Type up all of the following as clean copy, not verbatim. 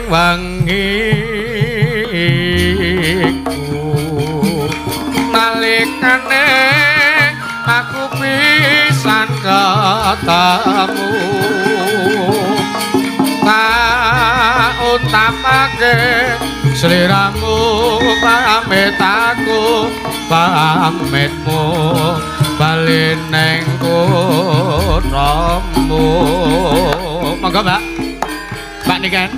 wengi nalikane aku pisan ketemu tak utapake sliramu pamit aku pamitmu bali neng kuthamu monggo Mbak Niken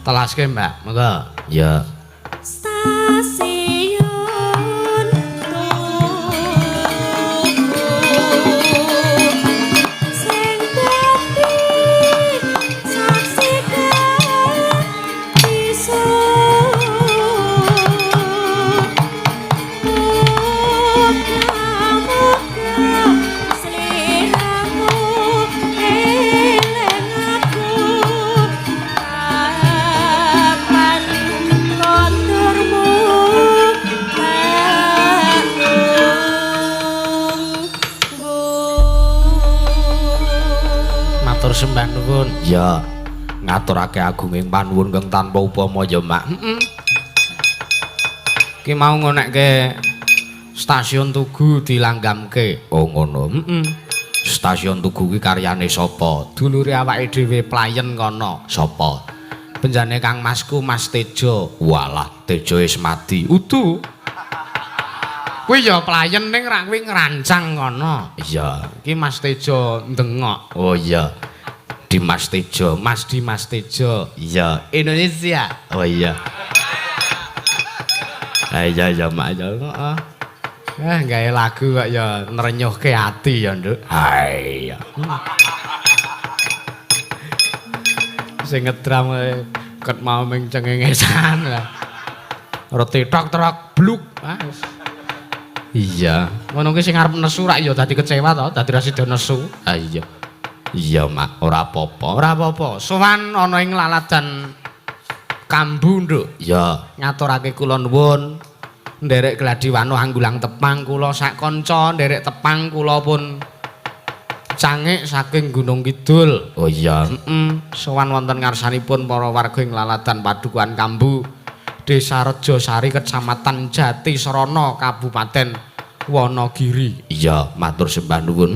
telaske Mbak monggo ya sembah nuwun ya ngaturake agunging panuwun kang tanpa upama ya Mak ki mau ngonekke stasiun Tugu dilanggamke oh ngono stasiun Tugu ki karyane sapa dulure awake dhewe playen kono sapa benjane Kang Masku Mas Tejo walah Tejo wis mati udu kuwi ya playen ning ra kuwi ngrancang kono iya ki Mas Tejo ndengok oh iya Dimas Tejo, Mas Dimas Tejo, iya Indonesia, oh iya, iya Mak ya, gaya lagu kok ya nerenyuh ke hati ya Nduk, hai, sing ngedram ket mau ming cengengesan, roti trok bluk, iya, ngono ki sing arep nesu rak ya dadi kecewa to, dadi ra sida nesu, iya. Iya Mak, ora apa-apa. Sowan ana ing laladan Kambu, Nduk. Ya, ngaturake kula nuwun. Nderek Gladiwano Anggulang Tepang kula sak kanca, nderek Tepang kula pun cangik saking Gunung Kidul. Oh iya, sowan wonten ngarsanipun para warga ing laladan Padukuhan Kambu, Desa Rejosari, Kecamatan Jatisrana, Kabupaten Wonogiri. Iya, matur sembah nuwun.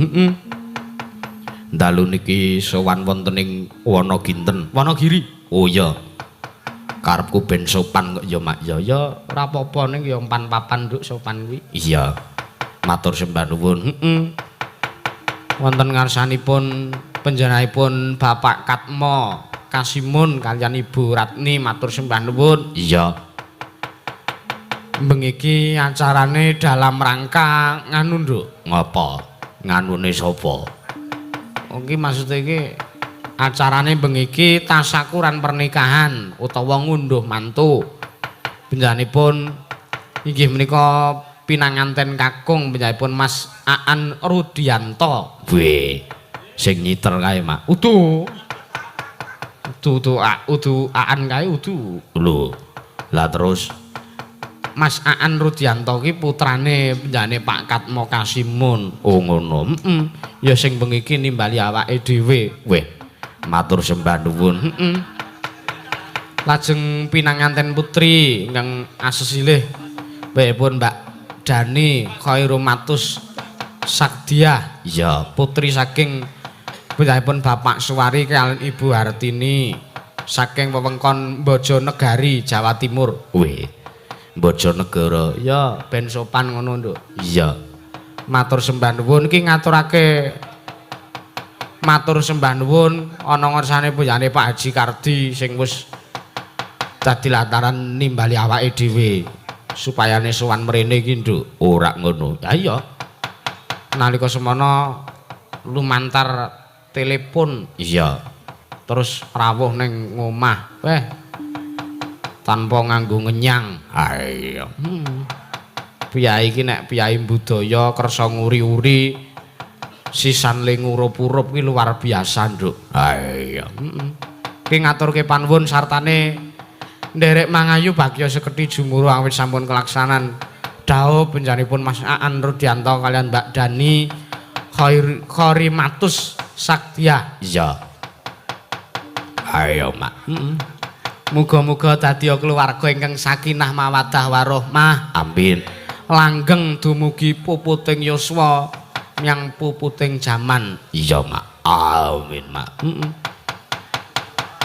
Dalu niki sowan wonten ing Wonoginten, Wonogiri. Oh iya. Karepku ben sopan kok ya Mak. Ya ora apa-apa ning ya empan papan Nduk sopan kuwi. Iya. Matur sembah nuwun. Wonten ngarsanipun panjenenganipun Bapak Katmo Kasimun kaliyan Ibu Ratni matur sembah nuwun. Iya. Bengi iki acarane dalam rangka nganu Nduk. Ngapa? Nganune sapa? Iki maksudnya iki acarane bengi iki tasakuran pernikahan utawa ngunduh mantu. Panjenenganipun inggih menika pinanganten kakung panjenenganipun Mas Aan Rudianto. Weh, sing nyiter kae Mak. Udu Aan kae udu. Lho. Lah terus Mas Aan Rudianto ki putrane penjane Pak Katmo Kasimun. Oh ngono. Ya sing bengi iki nimbali awake dhewe. Weh, matur sembah nuwun. Lajeng pinanganten putri ingkang asesilih baikipun Mbak Dani Khairumatus Sakdia. Ya, putri saking penjahipun Bapak Suwari kaliyan Ibu Hartini saking wewengkon Bojonegari Jawa Timur. Weh, Bojonegoro. Ya, ben sopan ngono, Nduk. Iya. Matur sembah nuwun iki ngaturake matur sembah nuwun ana ngarsane penjane Pak Haji Kardi sing wis dadi lantaran nimbali awake dhewe supayane sowan mrene iki Nduk. Ora ngono. Ya iya. Nalika semana lumantar telepon. Iya. Terus rawuh ning ngomah. Weh. Tanpa nganggo ngenyang. Ha iya. Piyai iki nek piyai budaya kersa nguri-uri sisan le ngurup-urup ki luar biasa, Nduk. Ha iya. Ki ngaturke panuwun sartane nderek mangayu bagya seketi jumuru awit sampun kelaksanan dawuh benjanipun Mas Aan Rudianto kalian Mbak Dani Khairumatus Sakdia. Iya. Ayo, Mak. Muga-muga dadi keluarga ingkang sakinah mawaddah warahmah. Amin. Langgeng dumugi puputing yuswa nyang puputing jaman. Iya, Mak. Amin, Mak.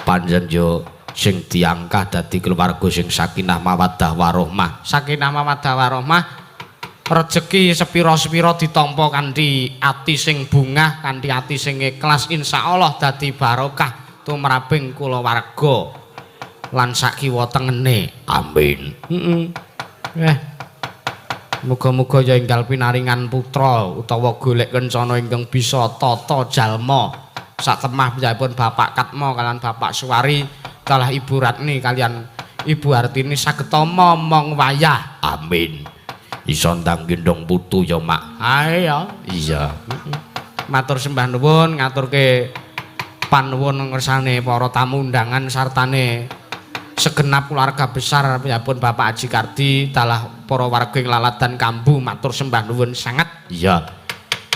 Panjen yo sing diangkah dadi keluarga sing sakinah mawaddah warahmah. Sakinah mawaddah warahmah rejeki sepira-sepira ditampa kanthi ati sing bungah, kanthi ati sing ikhlas, insyaallah dadi barokah tumraping kulawarga lan sakiwa tengene. Amin. Muga-muga ya enggal pinaringan putra utawa golek kencana ingkang bisa tata jalma satemah piyambakipun Bapak Katmo kalian Bapak Suwari kalah Ibu Ratni kalian Ibu Hartini sageta momong wayah. Amin. Iso ndang gendong putu ya, Mak. Ayo. Iya. Matur sembah nuwun ngaturke panuwun ngersane para tamu undangan sartane segenap keluarga besar piyambakipun Bapak Haji Kardi dalah para warga ing Laladan Kambu. Matur sembah nuwun sanget. Iya.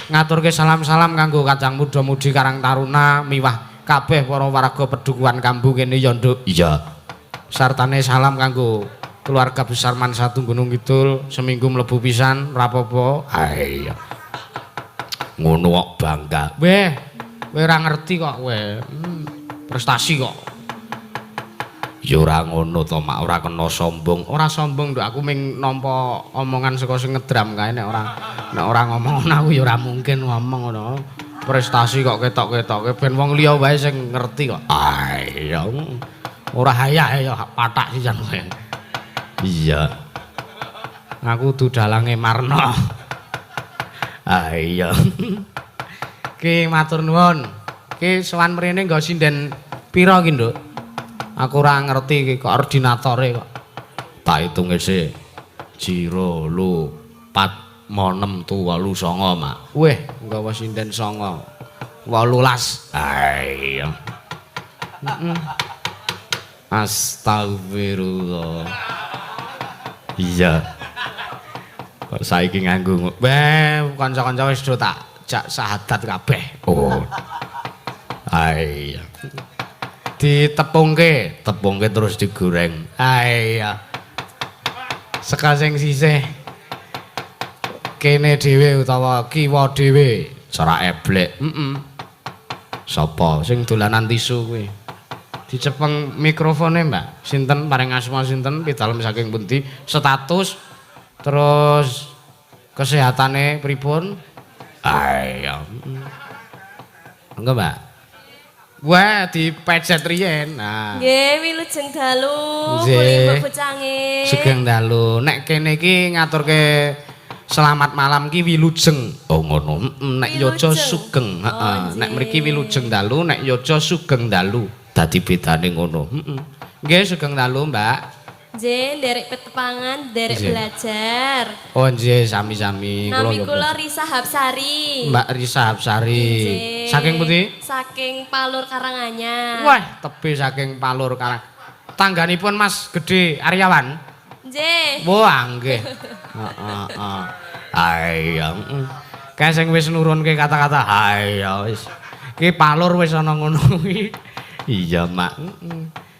Ngaturke salam-salam kanggo Kacang Muda-mudi Karang Taruna miwah kabeh para warga Pedukuhan Kambu kene ya, Nduk. Iya. Sartane salam kanggo keluarga besar Mansatu Gunung Kidul seminggu mlebu pisan ora apa-apa. Iya. Ngono kok bangga. Weh, kowe ora ngerti kok kowe. Prestasi kok. Ya ora ngono to, Mak, ora kena sombong. Ora sombong, Nduk, aku ming nampa omongan saka sing ngedram kae nek ora ngomong ngono aku ya ora mungkin ngomong ngono. Prestasi kok ketok-ketoke ben wong liya wae sing ngerti kok. Iya. Ora hayah ya pathak sisan kowe. Iya. Aku dudu dalange Marno. Iya. Ki matur nuwun. Ki sowan mrene nggo sinden pira ki, Nduk? Aku ora ngerti ki koordinatore kok. Tak hitunge sik. 0 lu 4 6 tu 8 9, Mak. Weh, nggawa sinden 9. 18. Iya. Astagfirullah. Iya. Kok saiki nganggo kanca-kanca wis do tak jak syahadat kabeh. Oh. Iya. Ditepungke terus digoreng. Iya. Seka sing sisih kene dhewe utawa kiwa dhewe cara eblek. Sapa sing dolanan tisu kuwi? Dicepeng mikrofone, Mbak. Sinten paring asma sinten, pidalem saking pundi, status terus kesehatane pripun? Ayo. Engko, Mbak. Wah, dipecet riyen. Nah. Nggih, wilujeng dalu. Nggih, bocange. Sugeng dalu. Nek kene iki ngaturke selamat malam ki wilujeng. Oh ngono. Nek yojo sugeng, heeh. Nek mriki wilujeng dalu, nek yojo sugeng dalu. Dadi bedane ngono. Nggih, sugeng dalu, Mbak. Nggih, nderek petepangan, nderek belajar. Oh nggih, sami-sami. Nami kula Risa Hapsari. Mbak Risa Hapsari. Saking pundi? Saking Palur Karanganyar. Wah, tebe saking Palur Karang. Tangganipun Mas Gede Aryawan. Nggih. Wah, nggih. Heeh, heeh. Ayo. Kae sing wis nurunke kata-kata ayo wis. Ki palur wis ana ngono kuwi. Iya, Mak.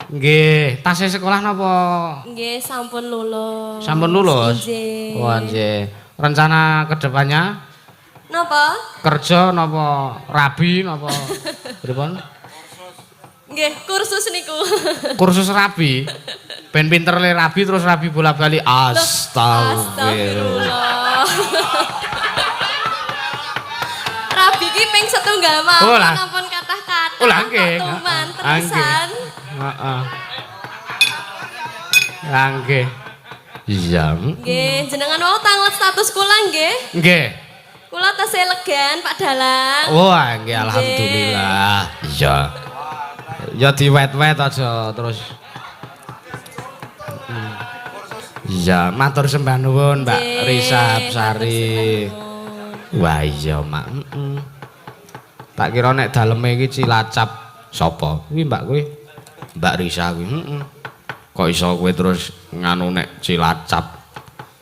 Nggih, tasih sekolah napa? Nggih, sampun lulus. Sampun lulus? Nggih. Wah, nggih. Rencana kedepannya Napa? kerja napa rabi napa pripun? Nggih, kursus niku. Kursus rabi. Ben pinter le rabi terus rabi bola-bali. Astagfirullah. Rabi ki ping setunggal mawon ampun kathah-kathah. Oh lah nggih. Tuman terusan. Heeh. Lah nggih. Iya. Nggih, jenengan wau tangglet status kula nggih. Nggih. Kula tasih legan Pak Dalang. Wah, nggih alhamdulillah. Iya. Ya diwet-wet aja terus. Iya, matur sembah nuwun Mbak Risa Sari. Wah iya, Mak. Tak kira nek daleme iki Cilacap sapa? Kuwi Mbak kuwi. Mbak Risa kuwi. Kok iso kowe terus nganu nek Cilacap?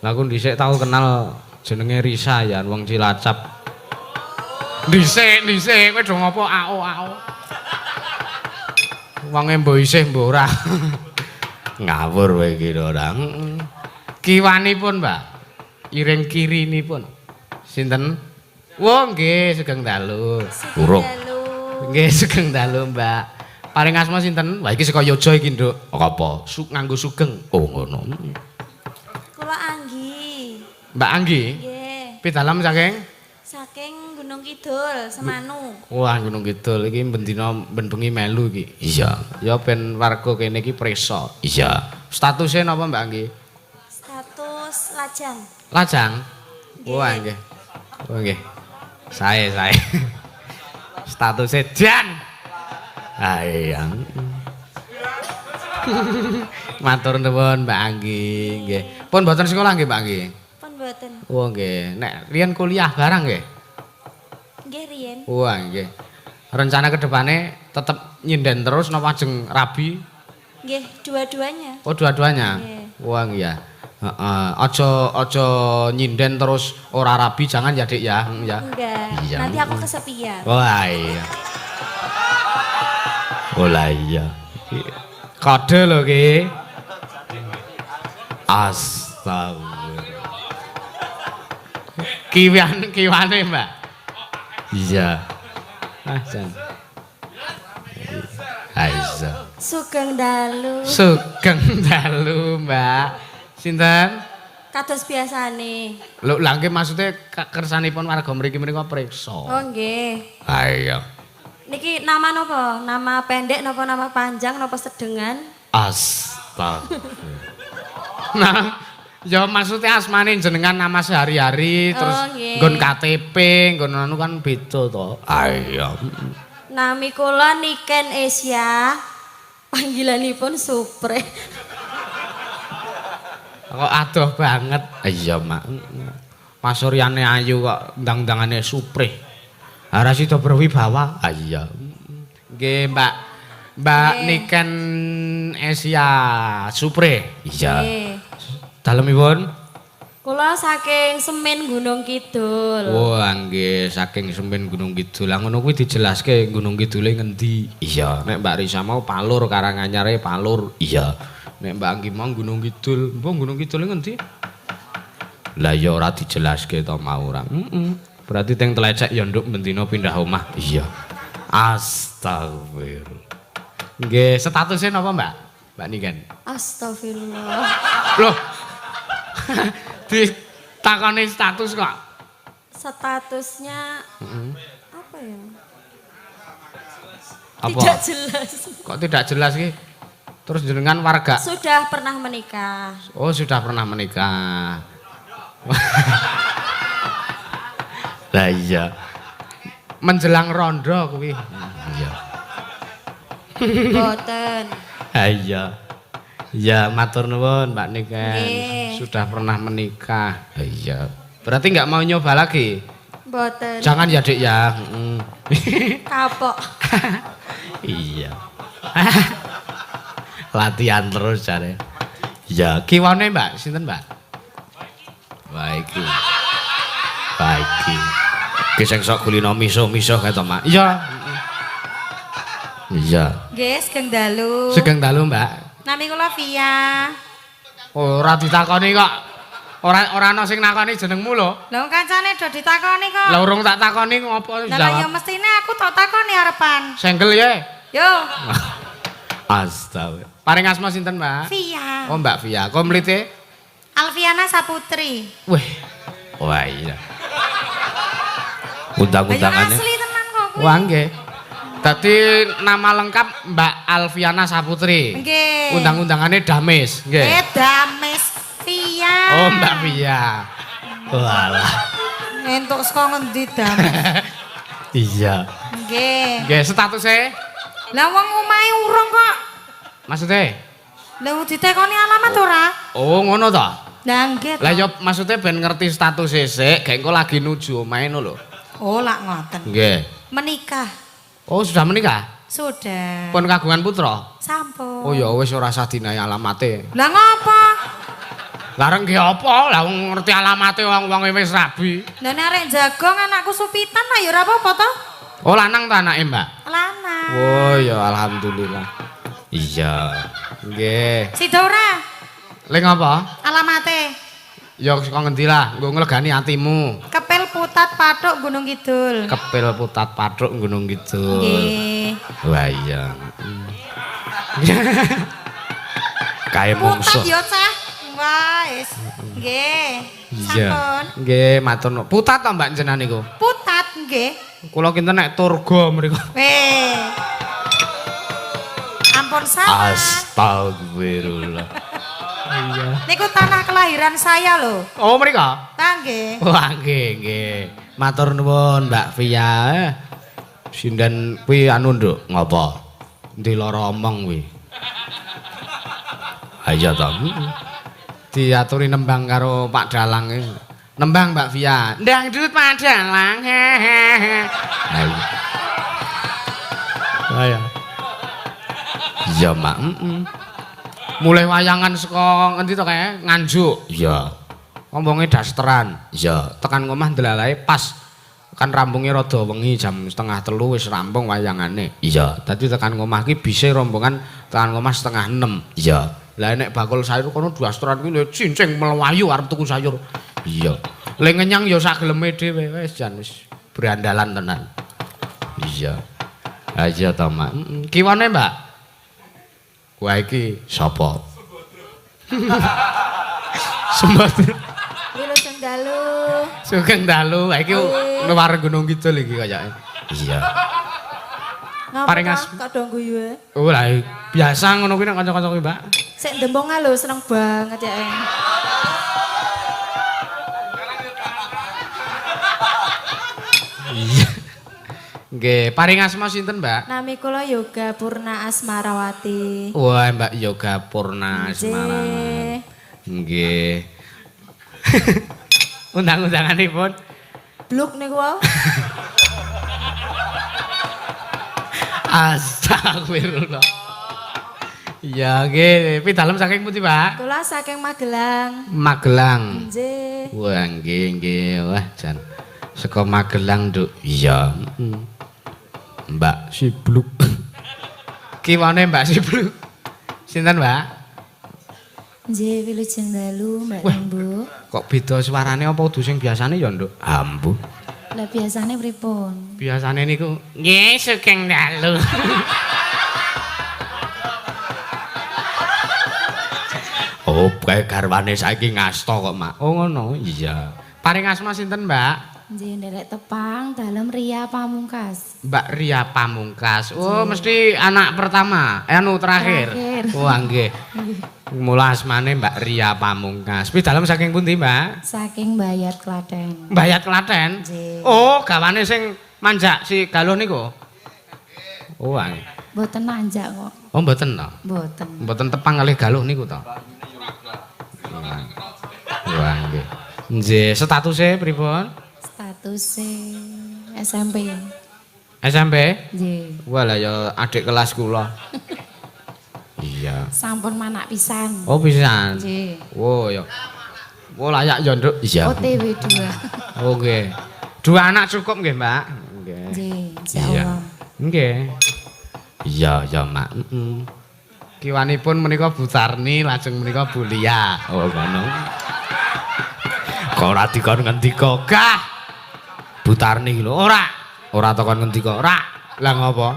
Lah aku dhisik tau kenal jenenge Risa ya wong Cilacap. Dhisik kowe do ngopo ao. Wonge mbok isih mbok ora. Ngawur kowe kira ora. Kiwanipun, Mbak. Iring kirinipun. Sinten? Wah, nggih, sugeng dalu. Urung. Nggih, sugeng dalu, Mbak. Paring asma sinten? Wah, iki saka Yojo iki, Nduk. Apa? Nganggo sugeng. Oh, ngono. Kula Anggi. Mbak Anggi? Nggih. Pitalam saking? Saking Gunung Kidul, Semanu. Wah, Gunung Kidul iki ben dina ben bengi melu iki. Iya. Ya ben warga kene iki presa. Iya. Statusnya napa, Mbak Anggi? Status lajang. Lajang? Wah, nggih. Oh nggih. Sae. Statusnya jan. Ayang. Matur nuwun Mbak Anggi, nggih. Pun mboten sekolah nggih, Mbak Anggi? Pun mboten. Oh nggih. Nek riyen kuliah barang nggih? Nggih riyen. Wah, nggih. Rencana kedepane tetep nyinden terus napa ajeng rabi? Nggih, dua-duanya. Oh, dua-duanya. Nggih. Wah, iya. Heeh, aja nyinden terus ora rabi jangan ya, Dik ya. Ya. Enggak. Iya. Nanti aku kesepian. Wah, iya. Oh lah iya. Kode lho ki. Astagfirullah. Kiwane Mbak. Iya. Jan. Aiza. Sugeng dalu. Sugeng dalu, Mbak. Sinten? Kados biasane. Lho, lha nggih maksude kersanipun warga mriki-mriki priksa. Oh nggih. Ayo. Niki nama napa? Nama pendek napa nama panjang napa sedengan? Astagfirullah. Nah, ya maksudnya asmane jenengan nama sehari-hari terus nggon KTP, nggon anu kan beda to. Ayo. Nami kula Niken Asia. Panggilanipun Supre. Kok adoh banget. Iya, Mak. Pasuryane ayu kok ndang-ndangane Supre. Harasi do berwibawa. Ah iya. Nggih, Mbak Niken Asia Supre. Iya. Dalemipun? Kula saking Semen Gunung Kidul. Wah, nggih, saking Semen Gunung Kidul. Lah ngono kuwi dijelaske Gunung Kidule ngendi? Iya, nek Mbak Risa mau Palur Karanganyare Palur. Iya. Nek Mbak Anggi mau Gunung Kidul. Mbok Gunung Kidule ngendi? Lah ya ora dijelaske to mau ora. Berarti teng telecek ya nduk bendina pindah omah. Iya. Astagfirullah. Nggih, statusnya napa, Mbak? Mbak Niken. Astagfirullah. Loh. Ditakoni status kok. Statusnya apa ya? Apa? Tidak jelas. Kok tidak jelas ki? Terus jenengan warga? Sudah pernah menikah. Oh, sudah pernah menikah. Lah iya. Menjelang rondo kuwi. Iya. Boten. Iya. Ya, matur nuwun Mbak Niken. Nggih. Sudah pernah menikah. Iya. Berarti nggak mau nyoba lagi? Boten. Jangan ya, Dik ya. Kapok. Iya. Latihan terus jare. Ya, kiwane Mbak, sinten Mbak? Baiki. Baiki. Ki sing sok kulino miso-miso kae to, Mak. Iya. Iya. Nggih, Sugeng Dalu. Sugeng dalu, Mbak. Nami kula Via. Ora ditakoni kok. Ora ana sing nakoni jenengmu lho. Lah kancane do ditakoni kok. Lah urung tak takoni ngopo Lah ya jawab. mestine aku tak takoni arepan. Senggel ye. Yo, Astaga. Paring asma sinten, Mbak? Via. Oh, Mbak Via. Komplite? Alfiana Saputri. Wih. Wah, iya. Ayo Undang-undangane. asli tenan kok kuwi. Wah, nggih. Dadi nama lengkap Mbak Alfiana Saputri. Nggih. Undang-undangane Damis, nggih. Dames Via. Oh, Mbak Via. Walah. Entuk saka ngendi Dames? Iya. Nggih. Nggih, statusnya? Lah wong omahe urung kok. Maksudnya? Lah ditekoni alamat ora? Oh, ngono to? Lah nggih. Lah ya maksudnya ben ngerti status sik, gak engko lagi nuju omahe lho. Oh, lak ngoten. Nggih. Menikah. Oh, sudah menikah? Sudah. Pun kagungan putra? Sampun. Oh ya wis ora usah dinahi alamate. Lah ngopo? Lareng nggih apa? Lah wong ngerti alamate wong-wong wis rabi. Lah nek arek jagong anakku Supitan lah ya ora apa-apa to? Oh, lanang ta anake, Mbak? Lanang. Oh ya alhamdulillah. Iya. Nggih. Sida ora? Leng apa? Alamate. Ya saka ngendi lah, nggo nglegani atimu. Kepel Putat Pathuk Gunung Kidul. Kepil Putat Pathuk Gunung Kidul. Nggih. Wah iya. Kae mungsuh. Putat ya, Cah. Wah, wis. Nggih. Iya. Sampun. Nggih, matur nuwun. Putat to Mbak jenengan niku? Putat nggih. Kula kinten nek turga mriku. Ampun salah. Astagfirullah. Iya. Niku tanah kelahiran saya loh. Oh, mrika? Nah, nggih. Wah, nggih. Matur nuwun Mbak Via. Sinden kuwi anu nduk, ngopo? Endi lara omong kuwi? Ha iya to. Diaturi nembang karo Pak Dalang. Nembang Mbak Via. Dangdut Pak Dalang. Ha iya. Ha ya. Iya, Mak. Mulai wayangan saka ngendi to kae? Nganjuk. Iya. Ngomongnya dasteran. Iya. Tekan ngomah ndelalae pas kan rambungnya rada wengi jam 2:30 wis rampung wayangane. Iya. Dadi tekan ngomah ki bise rombongan tekan ngomah 5:30. Iya. Lah nek bakul sayur kono dasteran kuwi lho cincing melayu arep tuku sayur. Iya. Le ngenyang ya sak geleme dhewe wis jan wis berandalan tenan. Iya. Ha iya to, Mak. Kiwane, Mbak? Wah iki sapa? Sembat. Lho Sugeng Dalu. Sugeng dalu. Iki luar Gunung Kidul iki kayake. Iya. Ngapa Paring to? as- Kok do guyu ae? Oh lah biasa ngono kuwi nek kanca-kanca kuwi, Mbak. Sik ndembong lho seneng banget ya. Iya. Nggih, paring asma sinten, Mbak? Nami kula Yoga Purna Asmarawati. Wah, Mbak Yoga Purna Semarang. Nggih. Undang-undanganipun. Bluk niku wae. Astagfirullah. Iya, nggih. Pidalem saking pundi, Pak? Kula saking Magelang. Magelang. Nggih. Wah, nggih. Wah, jan. Saka Magelang, Nduk. Iya. Mbak Sibluk. Kiwane Mbak Sibluk. Sinten, Mbak? Nggih, Wilujeng Dalu, Mbak Wah. Ambu. Kok beda suarane apa kudu sing biasane ya, Nduk? Ambu. Lah biasane pripun? Biasane niku nggih Sugeng Dalu. Oh, kae garwane saiki ngasta kok, Mak. Oh, ngono. Iya. Paring asma sinten, Mbak? Nggih, nderek tepang dalem Ria Pamungkas. Mbak Ria Pamungkas. Oh, mesti anak pertama, anu terakhir. Terakhir. Wah, nggih. Mula asmane Mbak Ria Pamungkas. Pi dalem saking pundi, Mbak? Saking Bayat Klaten. Bayat Klaten. Nggih. Oh, gawane sing manjak si Galuh niku. Oh, Mboten nanjak kok. oh mboten to. Mboten. Mboten tepang kalih Galuh niku to. Wah, nggih. Nggih, statuse pripun? Statuse SMP. SMP? Nggih. Wah lah ya adik kelas kula. Iya. Sampun manak pisan. Oh pisan. Nggih. Oh ya. Oh layak ya Nduk. Iya. OTW 2. Oke. Dua anak cukup nggih, Mbak? Nggih. Nggih, insyaallah. Nggih. Iya, ya, Mak. Kiwanipun menika Bu Tarni, lajeng menika Bu Lia. Oh, ngono. Kok ora dikon ngendika, Gah. Bu Tarni lho, ora. Ora takon ngendika, ora. Lah ngopo?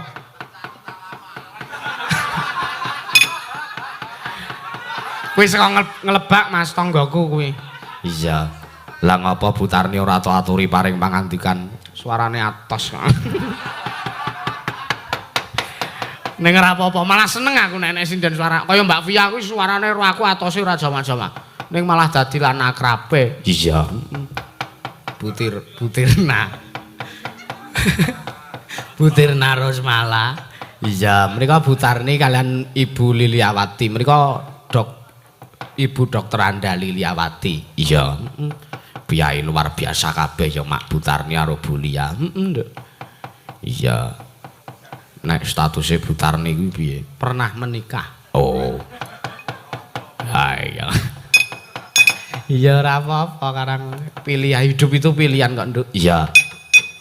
Kuwi saka ngelebak Mas tanggaku kuwi. Iya. Lah ngapa Bu Tarni ora aturi paring pangandikan? Suarane atos. Ning ora apa-apa, malah seneng aku nek sinden suara. Kaya Mbak Via kuwi suarane ro aku atose ora jama-jama. Ning malah dadi lan akrabe. Iya. Butirna. Butirna Rosmala. Iya, menika Bu Tarni kalian Ibu Liliawati. Menika Ibu Dokter Anda Liliawati. Iya. Biayi luar biasa kabeh ya Mak Bu Tarni karo Bu Lia. Nduk. Iya. Nek statusnya Bu Tarni kuwi piye? Pernah menikah. Oh. Ha iya. Iya ora apa-apa karang pilihan hidup itu pilihan kok Nduk. Iya.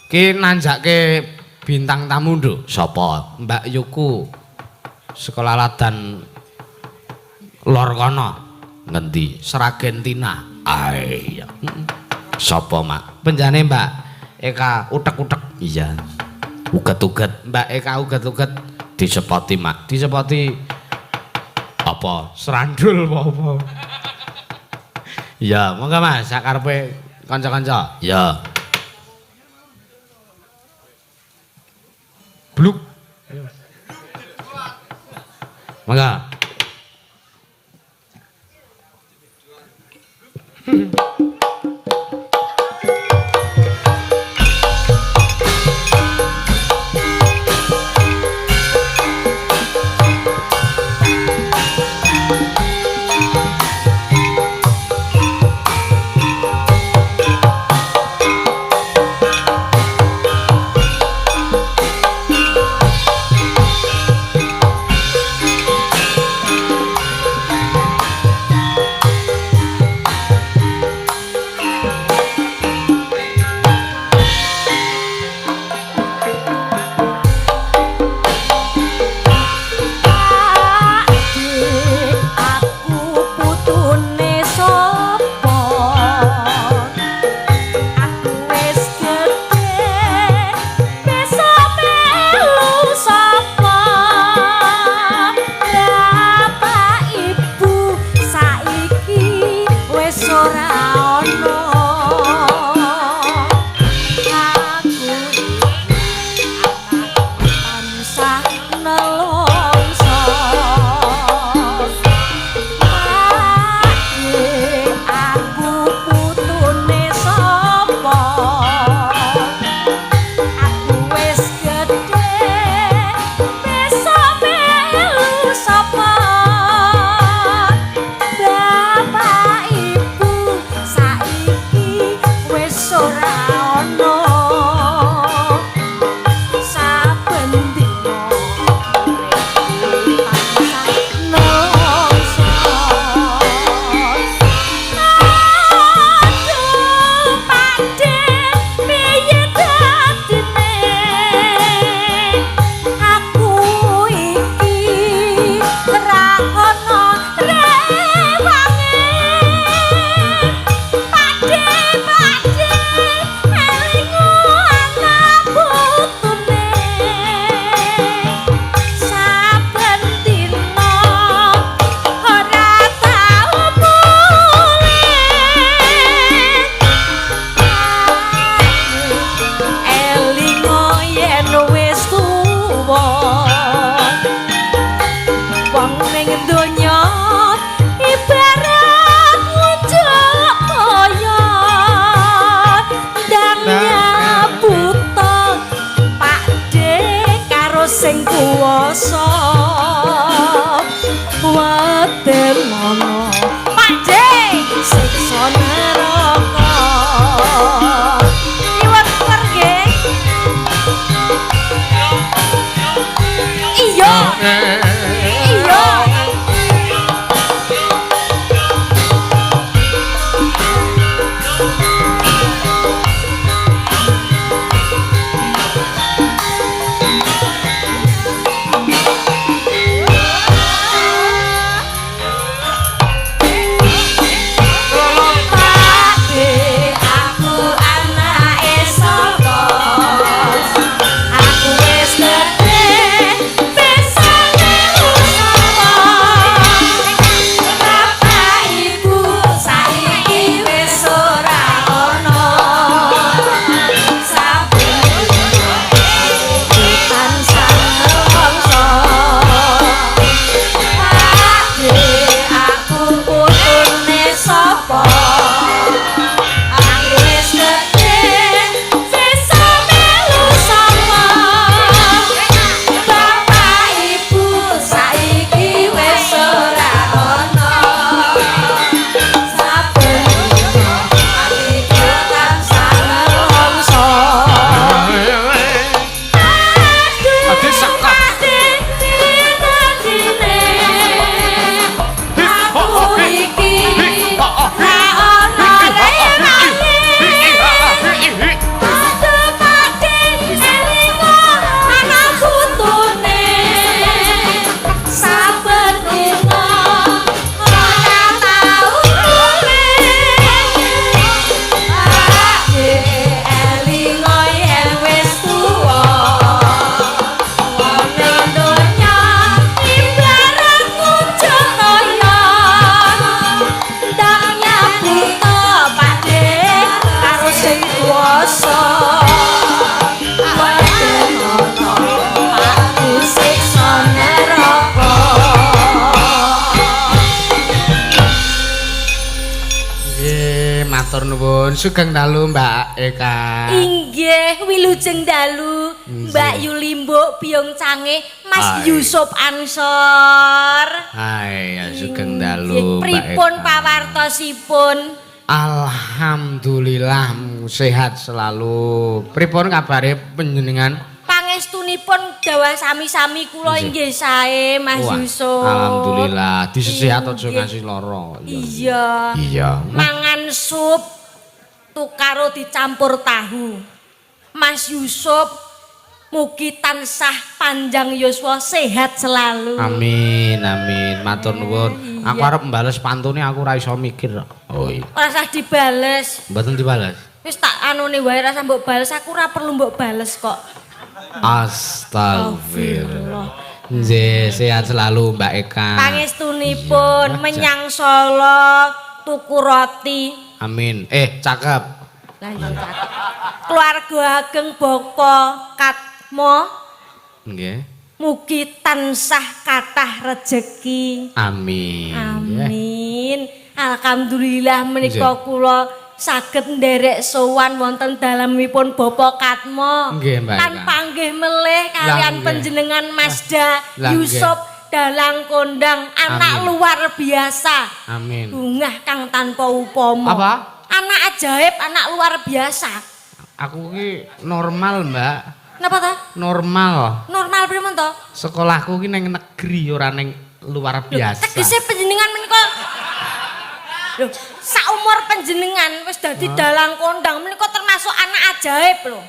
Ki nanjake bintang tamu Nduk. Sapa? Mbak Yuku. Sekolah Ladan Lor kono. Ngendi? Seragentina. Iya. Sapa, Mak? Penjane Mbak Eka utek-utek. Iya. Uget-uget. Mbak Eka uget-uget disepoti, Mak. Disepoti apa? Serandul apa? Iya, monggo Mas, sakarepe kanca-kanca. Iya. Bluk. Monggo. sing kuwasa waten mono Pakde siksa neraka iwat perge iya iya nuwun sugeng dalu Mbak Eka. Inggih, wilujeng dalu Mbak Yulimbo Biong Cange, Mas Yusuf Ansor. Hai, sugeng dalu Mbak Eka. Pripun pawartosipun? Alhamdulillah sehat selalu. Pripun kabare panjenengan? Pangestunipun dawa sami-sami kula inggih sae Mas Yusuf. Alhamdulillah disehat aja ngasih lara. Iya. Iya. Mangan sup tukaro dicampur tahu. Mas Yusuf mugi tansah panjang yuswa sehat selalu. Amin, amin. Matur nuwun. Aku arep mbales pantune aku ora iso mikir. Oh iya. Ora usah dibales. Mboten dibales. Wis tak anune wae rasa mbok bales, aku ora perlu mbok bales kok. Astagfirullah. Nggih, sehat selalu Mbak Eka. Pangestunipun menyang Solo tuku roti. Amin. Cakep. Lah iya cakep. Keluarga ageng Boko Katmo Nggih. mugi tansah kathah rejeki. Amin. Amin. Alhamdulillah menika kula saged nderek sowan wonten dalemipun Bapak Katmo. Nggih, Mbak Eka. Lan panggih melih kalian panjenengan Masda Yusuf Dalang Kondang, anak luar biasa. Amin. Bungah kang tanpa upama. Apa? Anak ajaib, anak luar biasa. Aku ki normal, Mbak. Napa ta? Normal. Normal pripun to? Sekolahku ki ning negeri ora ning luar biasa. Tegese panjenengan menika lho, saumur panjenengan wis dadi dalang kondang menika termasuk anak ajaib lho.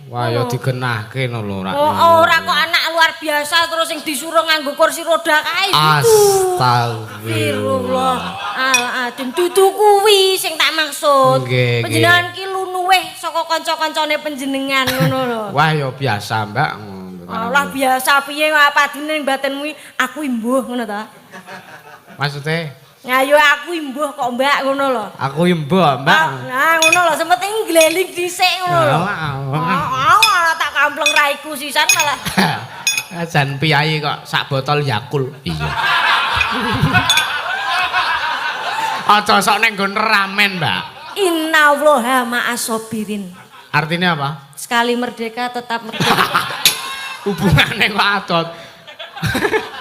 Wah, ya digenahke lho ora. Ora kok anak luar biasa terus sing disuruh nganggo kursi roda kae gitu. Astagfirullah. Aladzim dudu kuwi sing tak maksud. Nggih, Panjenengan ki lunuweh saka kanca-kancane panjenengan ngono lho. Wah, ya biasa, Mbak. Allah biasa piye padine ning batinmu aku imbuh ngono ta. Maksudnya? Ngayo aku imbuh kok Mbak ngono lho. Aku imbuh, Mbak. Nah ngono lho sempat ngleling dhisik ngono lho. Ora tak kampleng raiku sisan malah. Jan piyai kok sak botol Yakul. Iya. Aja sok ning nggon ramen, Mbak. Innallaha ma'asobirin. Artinya apa? Sekali merdeka tetap merdeka. Hubungane kok adot.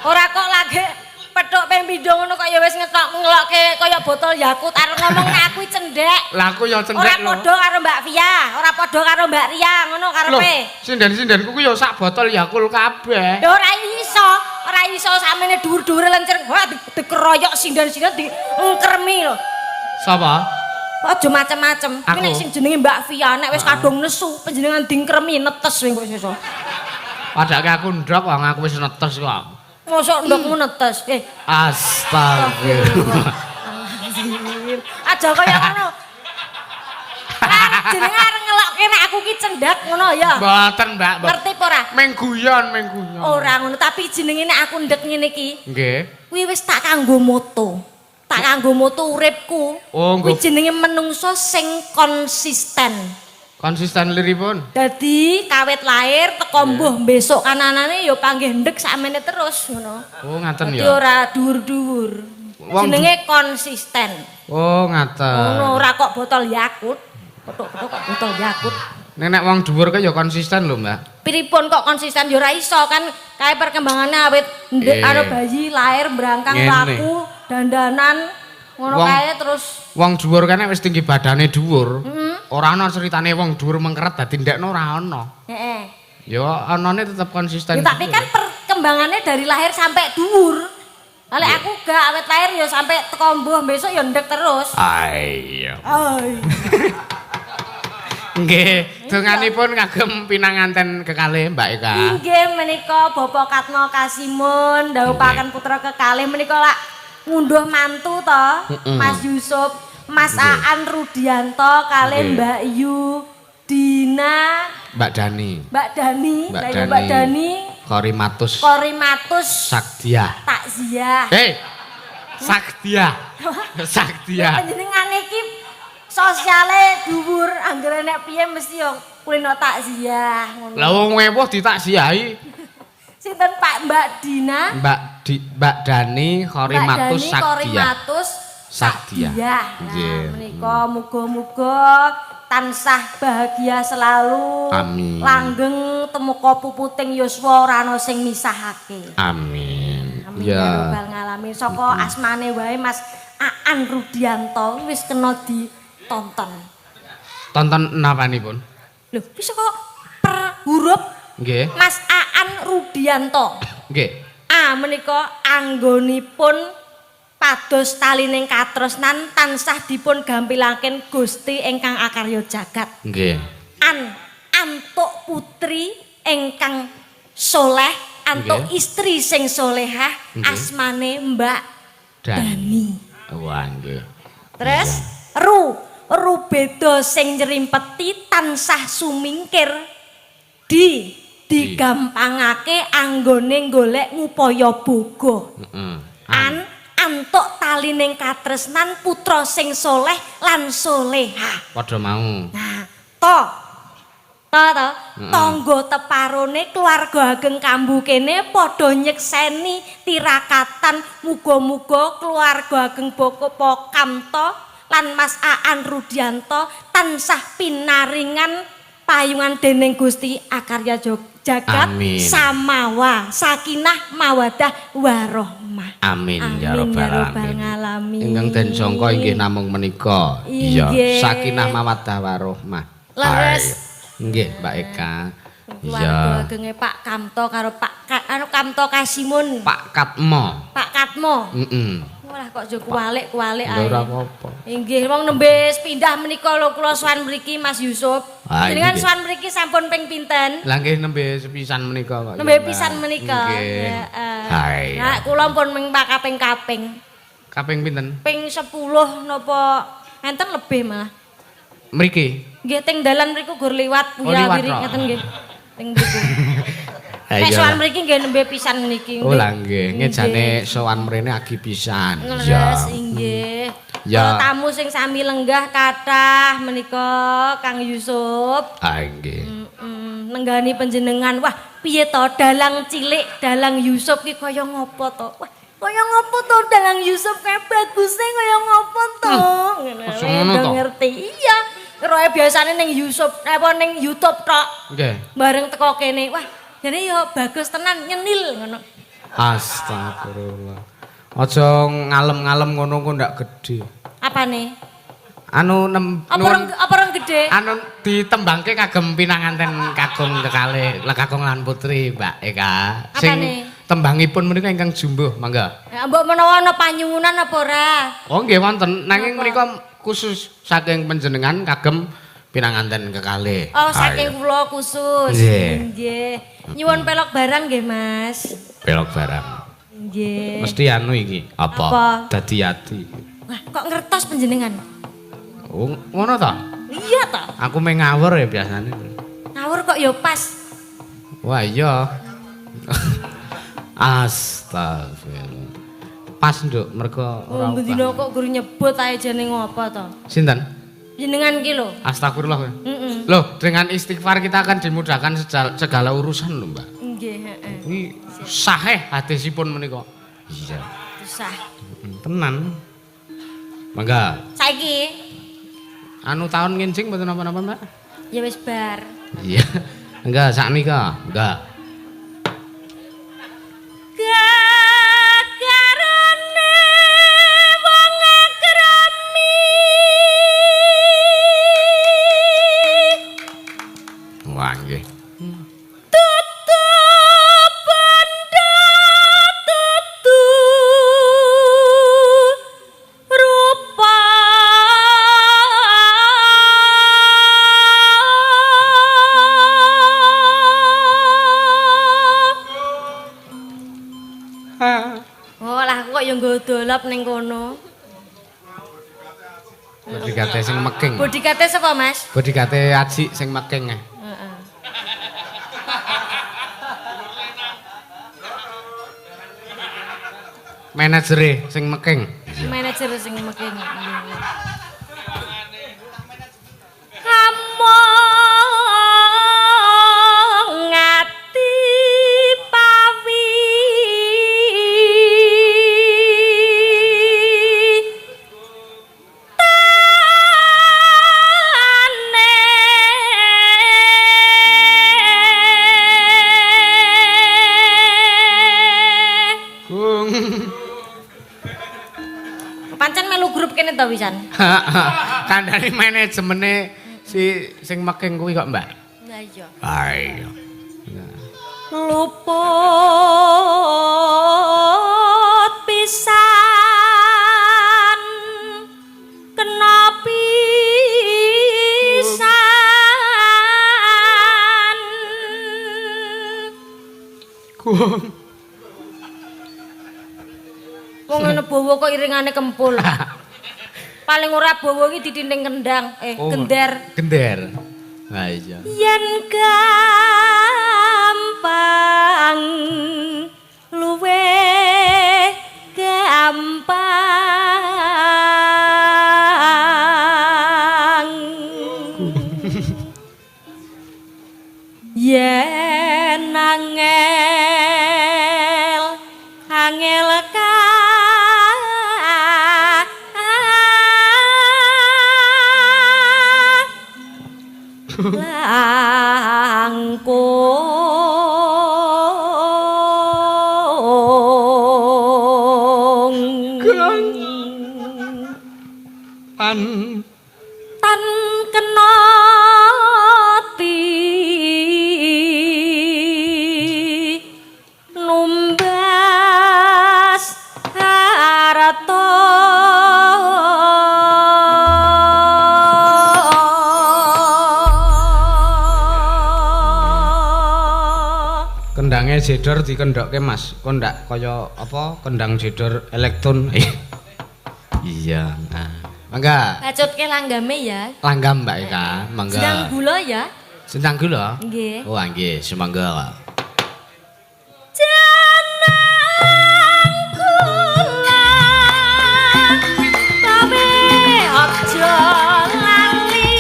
Ora kok lagi petuk ping pindho ngono kok ya wis ngelokke kaya botol Yakult arep ngomong aku cendhek. Lah aku ya cendhek lho. Ora padha karo Mbak Via, ora padha karo Mbak Ria ngono karepe. Sinden-sindenku ku ya sak botol Yakult kabeh. Ya ora iso samene dhuwur-dhuwur lencer. Wah dikeroyok sinden-sinden diengkremi lho. Sapa? Aja macem-macem. Iki nek sing jenenge Mbak Via nek wis kadung nesu panjenengan dingkremi netes wing kok sesuk. Padahal aku ndok wong aku wis netes kok. Mosok ndokmu netes. Astagfirullah. Aja kaya ngono. Jenenge arep ngelokke nek aku ki cendhek ngono ya. Mboten, Mbak. Ngerti apa ora? Meng guyon. Ora ngono, tapi jenenge nek aku ndek ngene iki. Nggih. Kuwi wis tak kanggo moto. Tak kanggo moto uripku. Kuwi jenenge menungso sing konsisten. Konsisten liripun. Dadi kawit lahir teko mbuh besok kananane ya panggih ndek sakmene terus ngono. Oh, ngaten ya. Dadi ora dhuwur-dhuwur. Jenenge konsisten. Oh, ngaten. Ngono ora kok botol Yakult. Petuk-petuk kok botol Yakult. Nek wong dhuwur ke ya konsisten lho, Mbak. Piripun kok konsisten ya ora iso kan kae perkembangannya awit ndek karo bayi lahir brangkang laku dandanan ngono kae terus wong dhuwur kan wis tinggi badane dhuwur. Ora ana ceritane wong dhuwur mengkeret dadi ndekno ora ana. Heeh. Ya anane tetep konsisten. Ya, tapi kan perkembangannya dari lahir sampai dhuwur. Lek aku gak awet lahir ya sampai teko mbuh besok ya ndek terus. Ayo. Ai. Nggih, donganipun kagem pinanganten kekalih Mbak Eka. Nggih menika Bapak Katmo Kasimun dawuhaken putra kekalih menika lak ngunduh mantu to Mas Yusuf, Mas Aan Rudianto kalih Mbak Yu Dina, Mbak Dani. Mbak Dani. Korimatus Sakdia. Takziah. Sakdia. Sakdia. Panjenengan iki sosiale dhuwur anggere nek piye mesti yo kulino takziah ngono. Lah wong ewoh ditakziahi. Sinten Pak Mbak Dina? Mbak Dani Korimatus Sakdia. Korimatus Sakdia. Nah, menika muga-muga tansah bahagia selalu. Amin. Langgeng temuka puputing yuswa ora ana sing misahake. Amin. Amin ya rabbal ngalamin. Saka asmane wae Mas Aan Rudianto wis kena ditonton. Tonton napanipun? Lho, bisa kok per huruf Nggih. Mas Aan Rudianto. Nggih. A menika anggonipun pados talining katresnan tansah dipun gampilaken Gusti ingkang akarya jagat. Nggih. Antuk putri ingkang soleh, antuk istri sing solehah, asmane Mbak Dani. Wah, nggih. Terus Rubeda sing nyrimpeti tansah sumingkir digampangake anggone golek ngupaya boga. Antuk talining katresnan putra sing soleh lan solehah. Padha mau. Nah, tangga teparone keluarga ageng Kambu kene padha nyekseni tirakatan muga-muga keluarga ageng Boko Kamto lan Mas Aan Rudianto tansah pinaringan payungan dening Gusti akarya jagat samawa sakinah mawadah warahmah. Amin ya rabbal alamin. Ingkang den sangka inggih namung menika. Iya, sakinah mawaddah warahmah. Leres. Nggih, Mbak Eka. Keluarga agenge Pak Kamto karo Kamto Kasimun. Pak Katmo. Pak Katmo. Wah kok jo kualik ae. Ora apa-apa. Inggih wong nembe pindah menika lho kula sowan mriki Mas Yusuf. Jenengan sowan mriki sampun ping pinten? Lah nggih nembe sepisan menika kok. Nembe pisan menika. Heeh. Nah kula pun ming kaping-kaping. Kaping pinten? Ping 10 napa enten lebih malah. Mriki. Nggih teng dalan mriku gur liwat Buya Wiri ngeten nggih. Teng mriku. Nek sowan mriki nggih nembe pisan niki. Oh lah nggih, ngejane sowan mrene agi pisan. Ya inggih. Ya tamu sing sami lenggah kathah menika Kang Yusuf. Ah nggih. Nenggani panjenengan. Wah, piye to dalang cilik, dalang Yusuf ki kaya ngopo to? Wah, kaya ngopo to dalang Yusuf kae baguse kaya ngopo to? Ngono to. Ngerti. Iya. Roe biasane ning Yusuf apa ning YouTube tok. Nggih. Bareng teko kene. Wah, jane yo bagus tenan nyenil ngono. Astagfirullah. Aja ngalem-ngalem ngono ku ndak gedhe. Apane? Anu apa rong gedhe? Anu ditembangke kagem pinanganten kakung kekalih kakung lan putri Mbak Eka. Sing tembangipun menika ingkang jumbuh, mangga. Ya mbok menawa ana panyuwunan apa ora? Oh nggih wonten, nanging menika khusus saking panjenengan kagem pinanganten kekalih. Oh, saking kula khusus. Nggih. Nyuwun pelok barang nggih, Mas. Pelok barang. Nggih. Mesti anu iki, apa? Dadi ati. Wah, kok ngertos panjenengan? Oh, ngono ta? Iya ta. Aku meh ngawur ya biasane. Ngawur kok ya pas. Wah, iya. Astagfirullah. Pas nduk mergo ora. Oh, bendina kok guru nyebut ae jane ngopo to? Sinten? Jenengan ki lho. Astagfirullah. Loh, dengan istighfar kita akan dimudahkan segala urusan lho, Mbak. Nggih, heeh. Kuwi sahih hadisipun menika. Iya. Sah. Tenan. Mangga. Saiki Anu tahun ngincing mboten napa-napa, Mbak? ya wis bar. Iya. Enggak, saknika. Enggak. Wah, nggih. Oh, lah kok ya nggo dolop ning kono. Bodikate sing meking. Bodikate sapa, Mas? Bodikate Aji sing meking. Heeh. Manajere sing meking. Manajer sing meking. to pisan. Kandhane managemene si sing meking kuwi kok, Mbak. Lah iya. Ah iya. Luput pisan kena pisan wong ngene bawa kok iringane kempul. Paling ora bawa iki didinding kendang, gender. Gender. Nah iya. Yen gampang luwe gampang yen angel langkung tan kena numbas harta kendangnya jedor dikendokke Mas. Kok ndak kaya apa kendang jedor elektron. Iya. Nah. Mangga. bacotke langgame ya. Langgam Mbak Eka. Mangga. Sedang gula ya. Sendang gula? Nggih. Oh, nggih, semangga. Jeneng kula tapi aja lali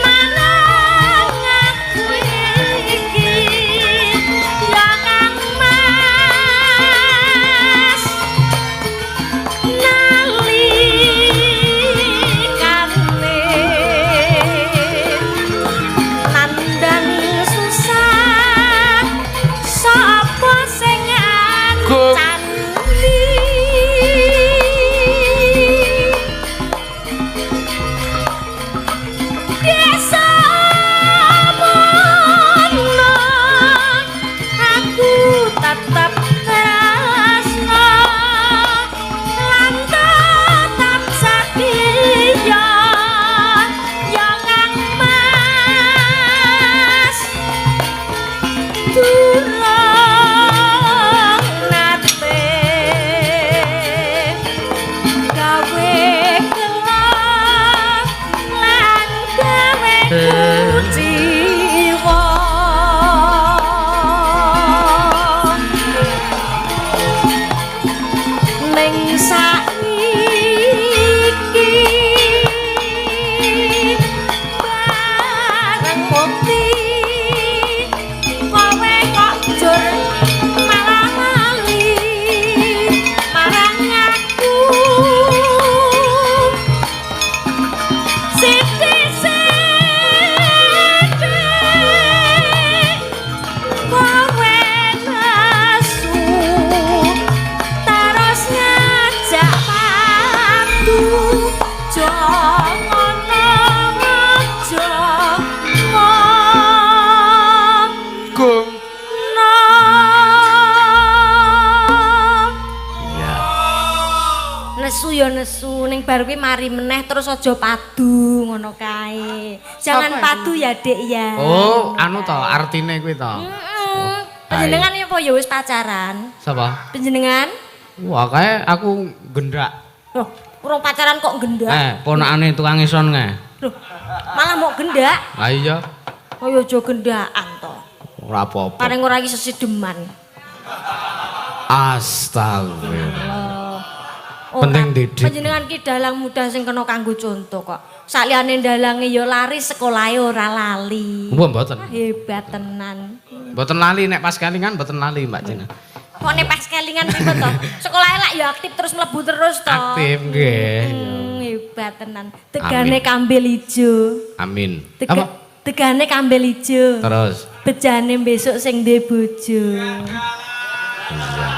manang aku iki ya Kang Mas nandang susah sapa sing ngancani biasa mono aku tetep tresno lan tetep setia ya Kang Mas durung nate gawe kelak lan gawe kuciwa ning saiki bareng mukti kowe kok jur malah lali marang aku sithik-sithik kowe nesu terus ngajak padu jangan aja Gung. no Iya. nesu ya nesu ning bar kuwi mari meneh terus aja padu ngono kae jangan padu ya Dik ya Oh, anu to artine kuwi to. Panjenengan apa ya wis pacaran? Sapa? Panjenengan? Wah, kae aku gendak. Loh, urung pacaran kok gendak? Ponakane tukang ison kae. Loh, malah mau gendak? Lah iya. Oh ya aja gendakan to. Ora apa-apa. Paling ora iki sesideman. Astagfirullah. Oh, Penting didik. Panjenengan ki dalang muda sing kena kanggo contoh kok. Saliyane dalange ya lari sekolahe ora lali. Mbok mboten. Hebat tenan. Mboten lali nek pas kelingan mboten lali Mbak Cina. Kok nek pas kelingan priwe to? Sekolahe lak ya aktif terus mlebu terus to. Aktif nggih. Hebat tenan. Tegane kambil ijo. Amin. Apa? Tegane kambil ijo. Terus. Bejane besok sing duwe bojo. Iya.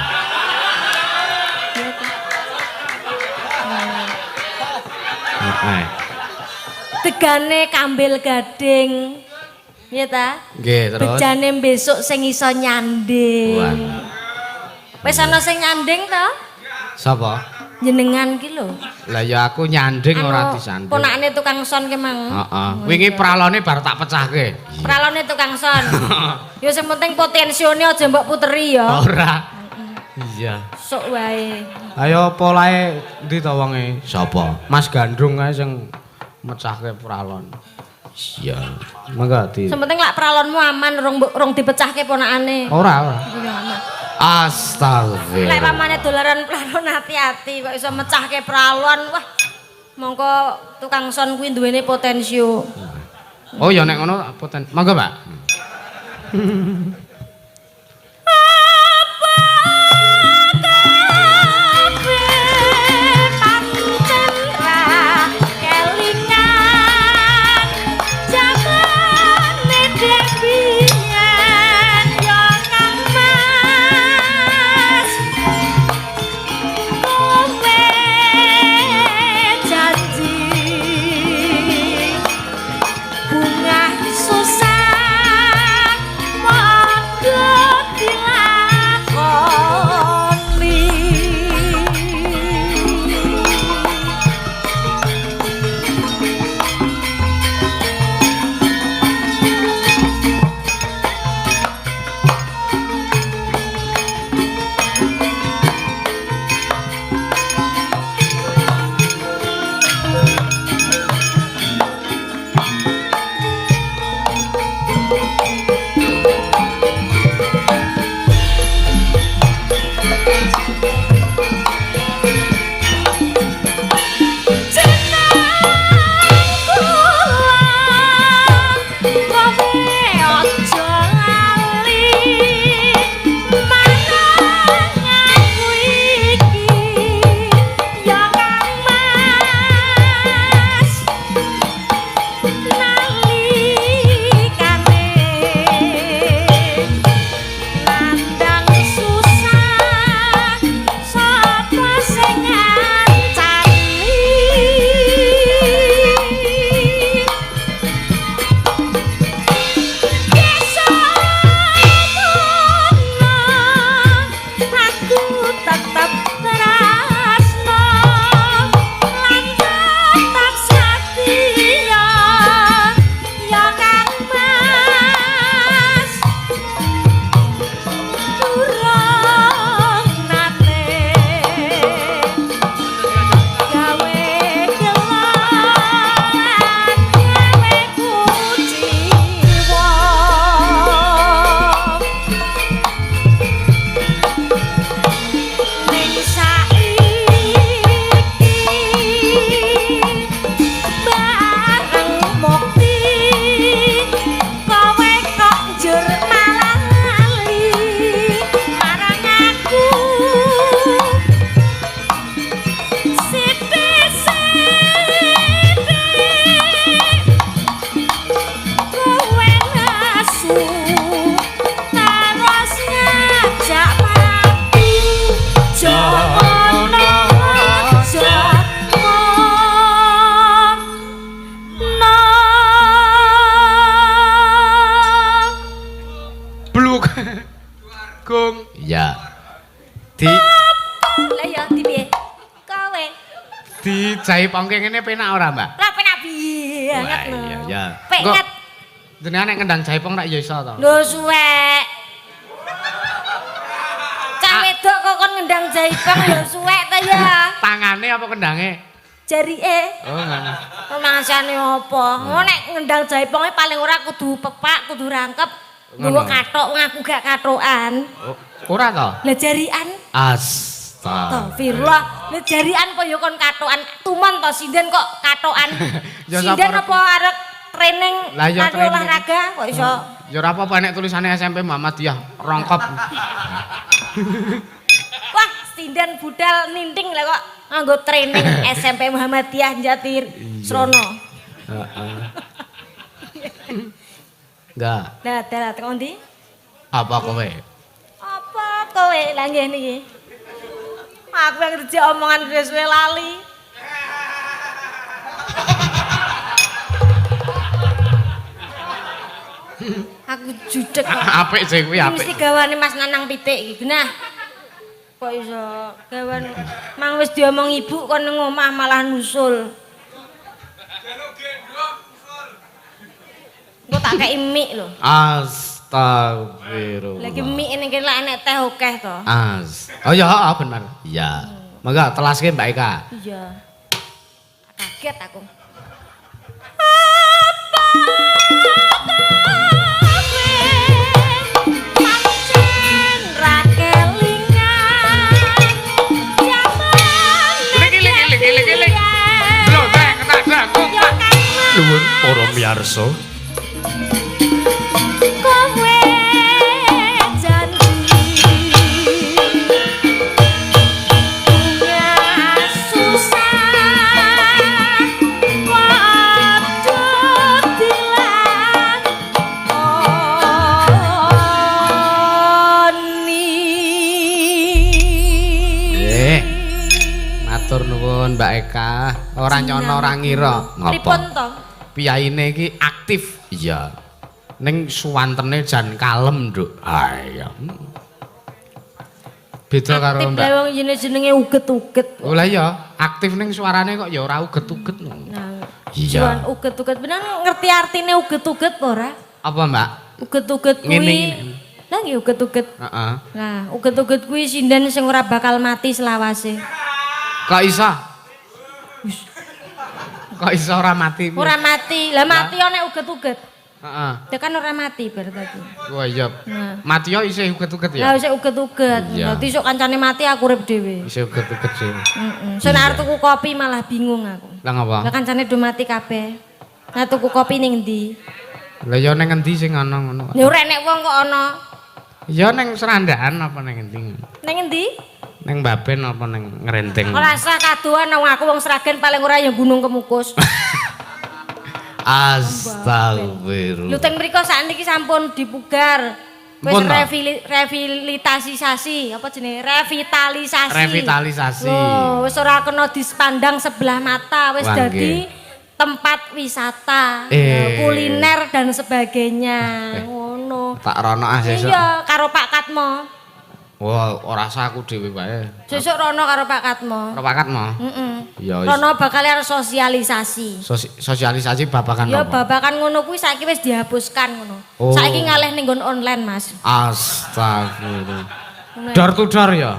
Degane kambil gading. Iya ta? Nggih, terus. Bejane besok sing iso nyanding. Wis ana sing nyanding to? Sapa? Jenengan ki lho. Lah ya aku nyanding ora disanding. Ponakane tukang son ki mang. Heeh. Wingi pralone bar tak pecahke. Pralone tukang son. Ya sing penting potensione aja mbok puteri ya. Ora. Iya. Sok wae. Ayo polahe ndi to wonge? Sapa? Mas Gandrung ae sing mecahke pralon. Iya. Mangga di. Sing penting lak pralonmu aman rong dipecahke ponakane. Ora. Ya aman. Astagfirullah. Lek pamane dolaran pralon hati-hati kok iso mecahke pralon. Wah. Mongko tukang son kuwi duwene potensio. Oh ya nek ngono mangga, Pak. Jaipongke ngene penak ora, Mbak? Lah penak banget lho. Iya, ya. Penget. Jenengan nek ngendang jaipong rak ya iso to. Lho suwek. Cah wedok kok kon ngendang jaipong lho suwek ta ya. Tangane apa kendange? Jarike. Oh, ngono. Pemangsane apa? Ngono nek ngendang jaiponge paling ora kudu pepak, kudu rangkep. Nggawa kathok, ngaku gak kathokan. Ora to? Lah jarian. Astagfirullah. Lah jarian apa ya kon kathokan? Tuman to sinden kok kathokan. Sinden apa arek training karo olahraga kok iso. Ya ora apa-apa nek tulisane SMP Muhammadiyah rongkop. Wah, sinden budal ninting lah kok nganggo training SMP Muhammadiyah Jatir Srono. Heeh. Enggak. Lah, dalah tekan ndi? Apa kowe? Apa kowe lah nggih niki? Aku yang kerja omongan wis lali. Aku judek kok. Apik sih kuwi apik. Mesti gawane Mas Nanang pitik iki. Nah. Kok iso gawan mang wis diomong ibu kon ning omah malah nusul. Engko tak kei mik lho. Astagfirullah. Lagi mik ning kene lek enek teh akeh to. Oh ya bener. Iya. Mangga telaske Mbak Eka. Iya. Kaget aku. Nuwun para miyarsa. Kowe janji punya susah waktu dilakoni. Matur nuwun Mbak Eka. Ora nyono ora ngira. Pripun to? Piyaine iki aktif. Iya. Ning suwantene jan kalem, Nduk. Ha iya. Beda karo Aktif Mbak. lha wong jenenge uget-uget. Oh lah iya, aktif ning suarane kok ya ora uget-uget. Nah, Iya. Juan uget-uget bener ngerti artine uget-uget apa ora? Apa, Mbak? Uget-uget Ngene kuwi. iki. Lah nggih uget-uget. Heeh. Nah, uget-uget kuwi sinden sing ora bakal mati selawase. Kok iso? Kok iso ora mati? Ora mati. Lah mati ana uget-uget. Heeh. Tekan ora mati berarti. Wah iya. Nah. Mati yo isih uget-uget ya. Lah wis uget-uget. Iya. Dadi sok kancane mati aku urip dhewe. Isih uget-uget sih. Heeh. Sen arep tuku kopi malah bingung aku. Lah ngapa? Lah kancane do mati kabeh. Nah tuku kopi ning ndi? Lah yo ning endi sing ana ngono? Ya ora enek wong kok ana. Ya ning serandaan apa ning endi? Ning endi? Ning Baben apa ning Ngrenteng? Ora usah kaduan wong aku wong Sragen paling ora ya Gunung Kemukus. Astagfirullah. Lho teng mriko sakniki sampun dipugar. Wis Mpun ta? rehabilitasi apa jenenge? Revitalisasi. Revitalisasi. Oh, wis ora kena dispandang sebelah mata, wis Wah, dadi tempat wisata, kuliner dan sebagainya. Ngono. Tak rono ah sesuk. Iya, karo Pak Katmo. Wah, ora usah aku dhewe wae. Sesuk rono karo Pak Katmo. Ora pakat mo? Heeh. Ya wis. Rono bakal ada sosialisasi. Sosialisasi babakan Ya apa? babakan ngono kuwi saiki wis dihapuskan ngono. Oh. Saiki ngalih ning nggon online, Mas. Astagfirullah. Ngono. Door to door ya.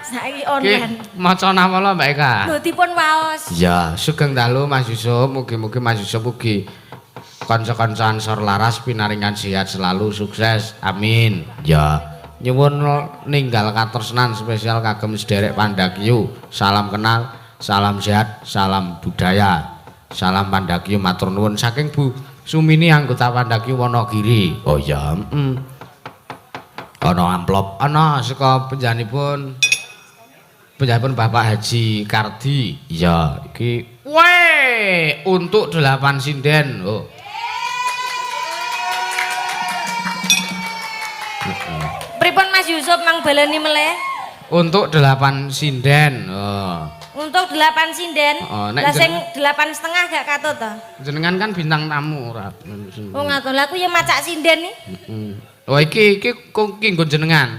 Saiki Ki online. maca napa lho Mbak Eka? Lho dipun waos. Ya, sugeng dalu Mas Yusuf, mugi-mugi Mas Yusuf ugi kanca-kanca Ansor Laras pinaringan sehat selalu sukses. Amin. Ya. Nyuwun ninggal katresnan spesial kagem sederek Pandagyu. Salam kenal, salam sehat, salam budaya. Salam Pandagyu matur nuwun saking Bu Sumini anggota Pandagyu Wonogiri. Oh ya, ana amplop, ana saka penjanipun Bapak Haji Kardi. Ya, iki untuk 8 sinden. Oh. Pripun Mas Yusuf mang baleni meleh? Untuk 8 sinden. Oh. Untuk 8 sinden. Oh, nek Lah sing 8,5 gak katut to? Jenengan kan bintang tamu ora. Oh ngatur. Lah aku ya macak sinden nih. Oh iki nggo jenengan.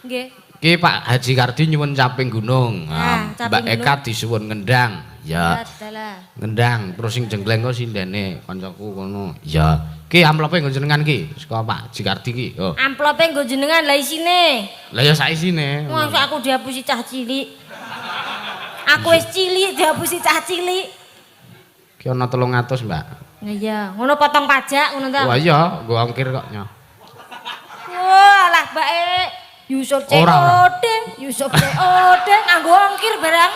Nggih. Iki Pak Haji Kardi nyuwun caping gunung. Ah, Mbak caping Eka disuwun ngendang. Ya. Adalah. Ngendang terus sing jenggleng kok sindene kancaku ngono. Ya. Ki amplope nggo jenengan ki saka Pak Haji Kardi ki. Oh. Amplope nggo jenengan lah isine. Lah ya sak isine. Masa aku dihapusi cah cilik. Aku wis cilik dihapusi cah cilik. Ki ana 300, Mbak. Nah iya, ngono potong pajak ngono ta. Wah iya, nggo ongkir kok nyo. Wah, lah mbake Yusuf Ora. COD, Yusuf COD nganggo ongkir barang.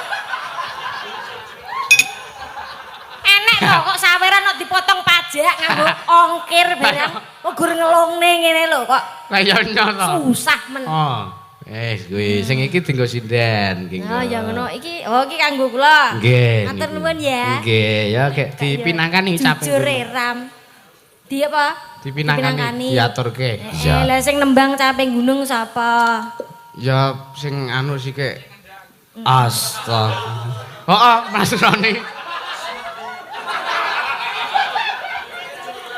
Enek kok kok saweran kok dipotong pajak nganggo ongkir barang. Kok gur ngelongne ngene lho kok. Lah ya nyo to. Susah men. Oh. Kuwi sing iki dienggo sinden iki. Oh ya ngono iki. Oh iki kanggo kula. Nggih. Matur nuwun ya. Nggih, ya gek dipinangkani caping. Jujur ram. Di apa? Dipinangkani diaturke. Lah sing nembang caping gunung sapa? Ya sing anu sih kek. Astagfirullah. Heeh, Mas Roni.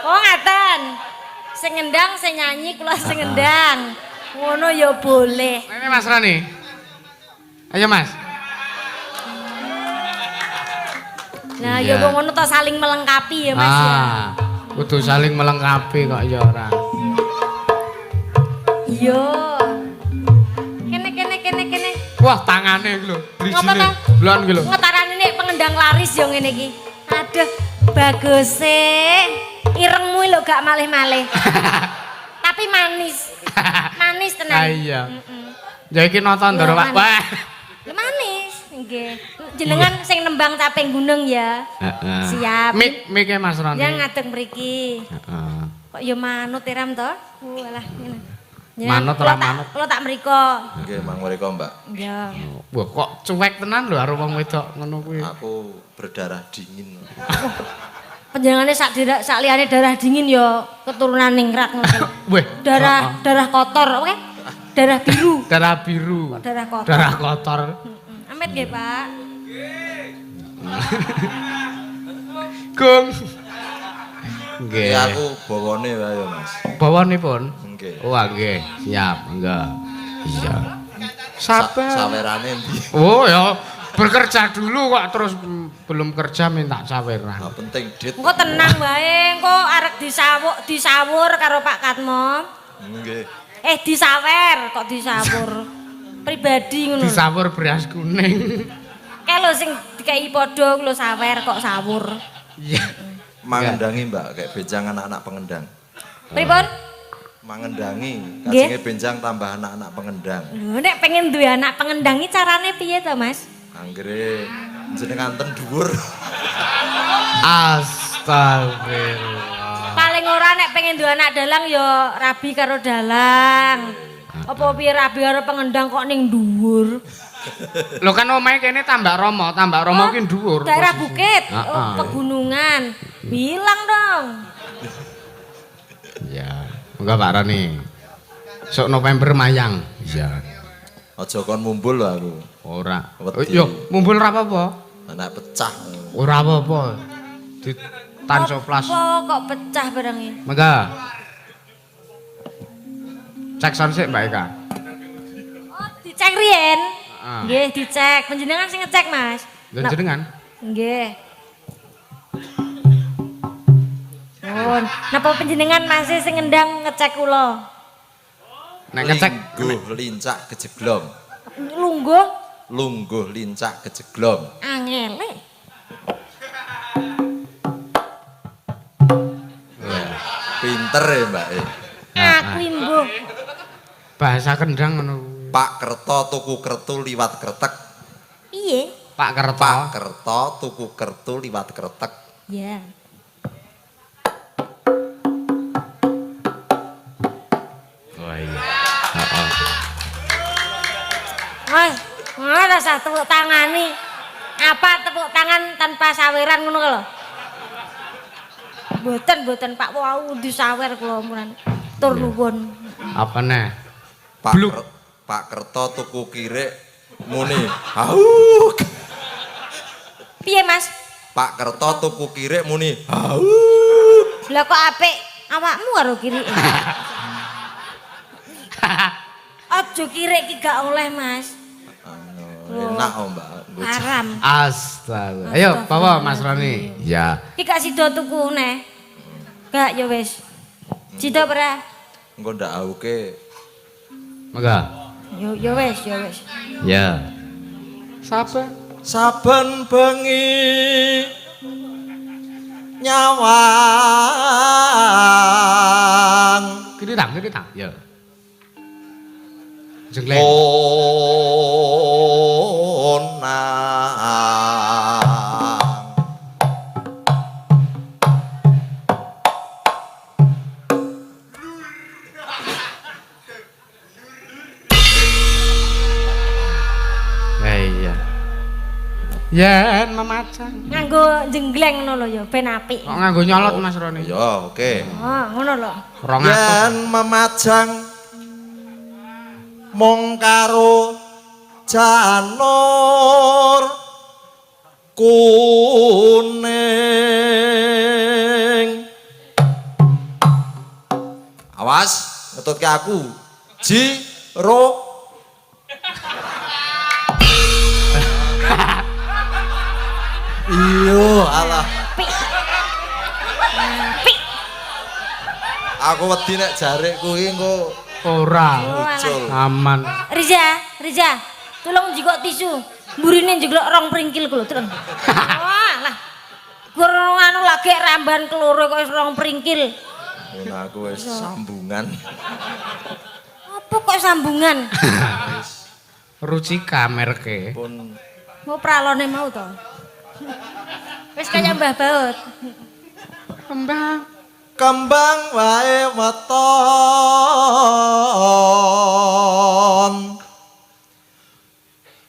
Oh ngaten. sing ngendang sing nyanyi kula sing ngendang. Ngono ya boleh. Ini Mas Rani. Ayo Mas. Nah, ya kok ngono to saling melengkapi ya Mas ya. Kudu saling melengkapi kok ya ora. Iya. Kene. Wah, tangane iki lho, drisine. Lon iki lho. Ngetarane nek pengendang laris ya ngene iki. Aduh, bagus irengmu lho gak malih-malih. Tapi manis. Manis tenan. Iya. Ya iki nonton ndoro Pak. Wah. Manis nggih. Jenengan sing nembang caping gunung ya. Heeh. Siap. Mik Mas Roni. Ya ngadeg mriki. Heeh. Kok ya manut tiram to? Walah ngene. Ya, Manut ora manut. Kula tak mriko. Nggih, mang mriko, Mbak. Ya. Wah, kok cuek tenan lho karo wong wedok ngono kuwi. Aku berdarah dingin. Panjenengane sak liyane darah dingin ya keturunan ningrat ngono. Weh, Darah kotor, oke? Darah biru. darah biru. Darah kotor. Darah kotor. Amit nggih, Pak. Gung. Nggih. Ya aku bawane wae, Mas. Bawanipun. Nggih. Wah, nggih. Siap, enggak. Iya. Sabar. Sawerane ndi? Oh ya, bekerja dulu kok terus belum kerja minta saweran. Nah, penting dit. Engko tenang wae, engko arek disawur karo Pak Katmo. Nggih. Disawer kok disawur. Pribadi ngono. Disawur beras kuning. Kae lho sing dikai padha lho sawer kok sawur. Iya. Mangendangi, Mbak, kayak benjang anak-anak pengendang. Pripun? Mangendangi, Nggih. kajenge benjang tambah anak-anak pengendang. Lho nek pengen duwe anak pengendang iki carane piye to, Mas? Anggere jenenganten dhuwur. Astagfirullah. Paling ora nek pengen duwe anak dalang ya rabi karo dalang. Apa piye rabi karo pengendang kok ning dhuwur? Lho kan omahe kene tambak Rama ki dhuwur. Daerah posisi. bukit, Heeh. pegunungan. Bilang dong. Iya. Enggak Pak Rani. Sok November mayang. Iya. Aja kon mumbul lho aku. Ora. Wedi. Yo, mumbul ora apa-apa. Anak pecah. Ora apa-apa. Di tansoplas. Apa kok pecah barangnya? Mangga. Cek sound sik Mbak Eka. Oh, dicek riyen. Heeh. Nggih, dicek. Panjenengan sing ngecek, Mas. Lha jenengan? Nggih. Nun, napa panjenengan masih sing ngendang ngecek kula? Nek ngecek Lungguh lincak kejeglong. Lungguh Lungguh lincak kejeglong. angele. Pinter ya, Mbak. Aku imbuh. bahasa kendang ngono. Pak Kerto tuku kertu liwat kretek. Iye. Pak Kerto. Pak Kerto tuku kertu liwat kretek. Ya. Oh iya. Heeh. Mas, rasa tepuk tangani. Apa tepuk tangan tanpa saweran ngono lho? Mboten Pak wau disawer kula muran. Tur nuwun. Apa neh? Pak Pak Kerto tuku kirik muni. Hauk. Piye Mas? Pak Kerto tuku kirik muni. Hauk. Lah kok apik awakmu karo kirik. Aja kirik ki gak oleh Mas. Enak oh, Mbak. Haram. Astaga. Ayo bawa Mas Roni. Ya. Ki gak sida tuku neh. Gak ya wis. Sida ora? Engko ndak auke. Mangga. Ya wis. Ya. Sabar. Saben bengi nyawang Kiri tang. Ya. Jengleng. Onang Iya. Yen memacang. Nganggo jenggleng ngono lho ya ben apik. Kok nganggo nyolot Mas Roni? ya oke. Oh, ngono lho. 200. Yen memajang mung karo janur kuning Awas, ngetutke aku. Jiro. Iyo, alah. Aku wedi nek jarik kuwi engko Ora. muncul. Aman. Riza, tolong jikok tisu. Mburine njeglok rong pringkil ku lho, terus. Wah, lah. Gur anu lagi ramban keloro kok wis rong pringkil. Ngono aku wis sambungan. Apa kok sambungan? Rucika merke. Pun Mau pralone mau to. Wis kaya Mbah Baut. kembang wae weton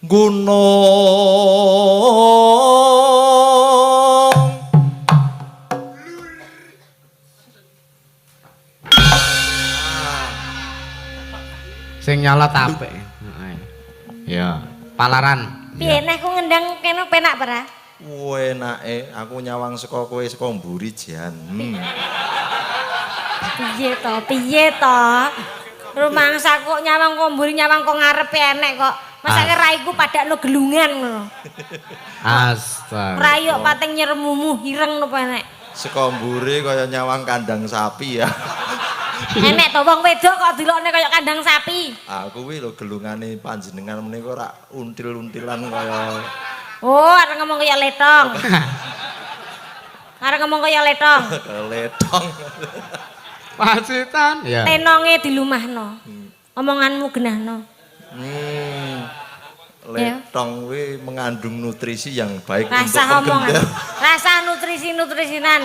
gunung Sing nyala tapek. Ya, palaran. Piye nek ku ngendang kene penak para? enake aku nyawang saka kowe saka mburi jan. Piye to? Rumangsa kok nyawang kok mburi nyawang kok ngarepe enek kok. Masake raiku padakno gelungan ngono. Astaga. Rayuk pateng nyermumu hireng nopo enek. Saka mburi kaya nyawang kandang sapi ya. Enek to wong wedok kok dilokne kaya kandang sapi. Aku kuwi lho gelungane panjenengan menika ora until-untilan kaya Oh, arep ngomong kaya letong. Arep ngomong kaya letong. letong. Pacitan. Ya. Tenonge dilumahno. Omonganmu genahno. Letong kuwi mengandung nutrisi yang baik Rasa untuk omongan. penggendar. Rasa nutrisi-nutrisinan.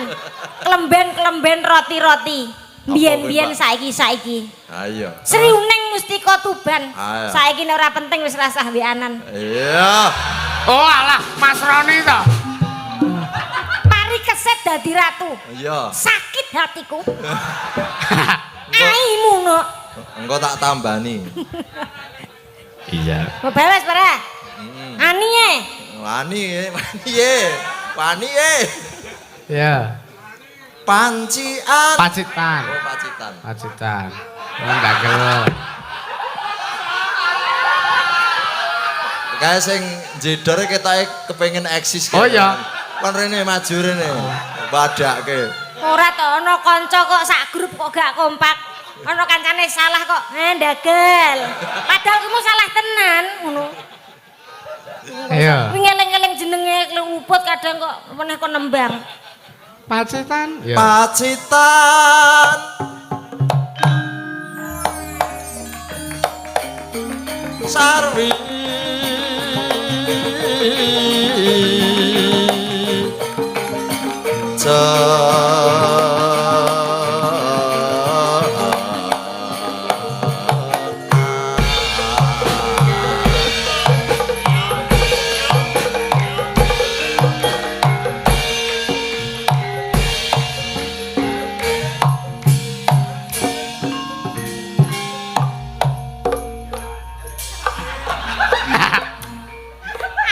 Kelemben-kelemben roti-roti. Biyen-biyen saiki-saiki. Ayo. Sri Uning Mustika Tuban. Ayo. Saiki nek ora penting wis rasah mbeanan. Iya. Oh alah, Mas Roni to. Mari keset dadi ratu. Iya. Sakit hatiku. Aimu no. Engko tak tambani. Iya. Bebeles para. Ani ye. Wani ye. Wani ye. Ya. Pancian. Pacitan. Oh, Pacitan. Pacitan. Oh, enggak gelo. Kayak sing jedore ketoke kepengin eksis. Oh, iya. Kon rene maju rene. Badake. Ora to ana kanca kok sak grup kok gak kompak. Ana kancane salah kok. Ndagel. Padahal kamu salah tenan ngono. Iya. Kuwi ngeleng-eleng jenenge luput kadang kok meneh kok nembang. Pacitan. Ya. Pacitan. Sarwi.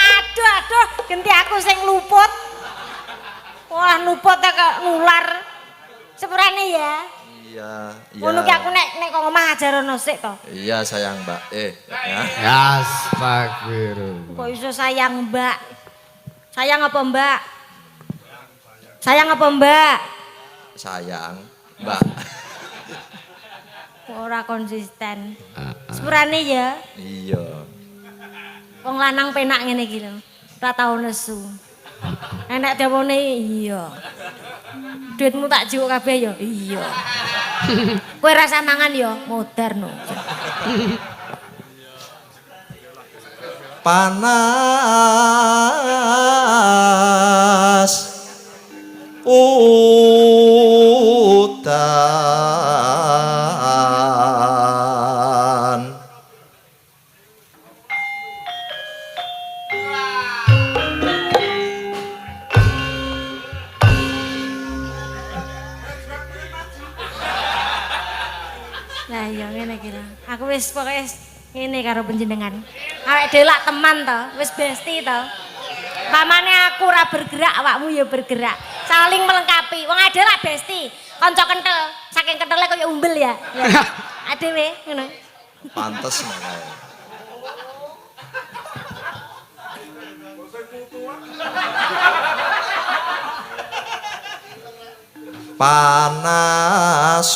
Aduh, genti aku sing luput. Wah, luput kok nular. Sepurane ya. Iya, iya. Ngono ki aku nek kok omah ajarono sik to. Iya sayang Mbak. Ya. Astagfirullah. Kok iso sayang, Mbak? Sayang apa, Mbak? Sayang apa, Mbak? Sayang Mbak. Ora konsisten. Sepurane ya. Iya. Wong lanang penak ngene iki lho. Ora tau nesu. Enek dawone iya. Duitmu tak juk kabeh ya iya. Kowe rasa mangan ya modern. Panas udan Lah iya ngene iki lho. Aku wis pokoke ngene karo panjenengan. Awake dhewe lak teman to, wis besti to. Pamane aku ora bergerak, awakmu ya bergerak. Saling melengkapi. Wong ade lak besti. Kanca kenthel, saking kenthele kaya gombel ya. Adewe ngono. Pantes makanya. Panas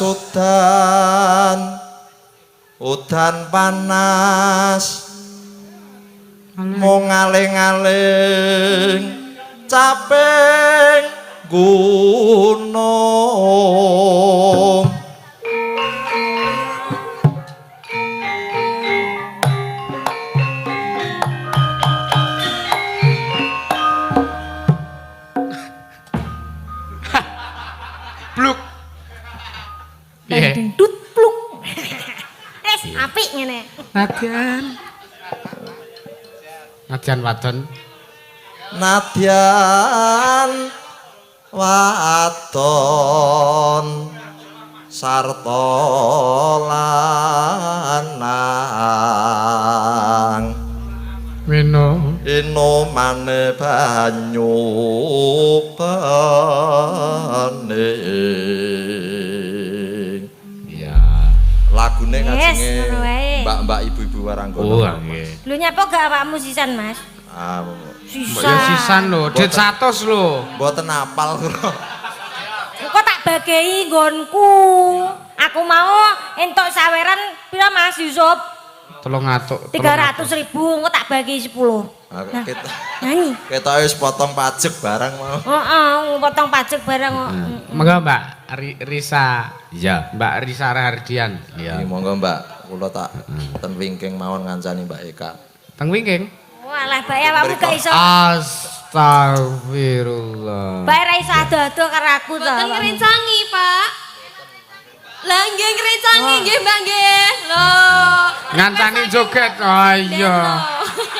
udan panas mau ngaling-ngaling caping gunung Bluk. Ding dut plung. Apik ngene. Nadyan wadon. Nadyan wadon sarta lanang inomane banyu bening. Iya. Lagune kajenge ngono wae. mbak-mbak ibu-ibu waranggana. Oh, nggih. Lu nyapa gak awakmu sisan, Mas? Ah, Mbok ya sisan lho, dit 100 lho. mboten apal kula. Kok tak bagei nggonku. Aku mau entuk saweran pira Mas Yusuf? 300. 300.000 engko tak bagi 10. Nah, Nyanyi. Kita wis potong pajak barang mau. Heeh, potong pajak barang kok. Monggo Mbak Risa. Iya, Mbak Risa Rahardian. Iya, monggo Mbak, kula tak ten wingking mawon ngancani Mbak Eka. Teng wingking. Walah, Mbak ya awakmu gak iso. Astagfirullah. Mbak ra iso ado-ado karo aku to. Mboten ngrencangi, Pak. Lah nggih ngrencangi nggih, Mbak nggih. Loh. Ngancani joget. Oh iya.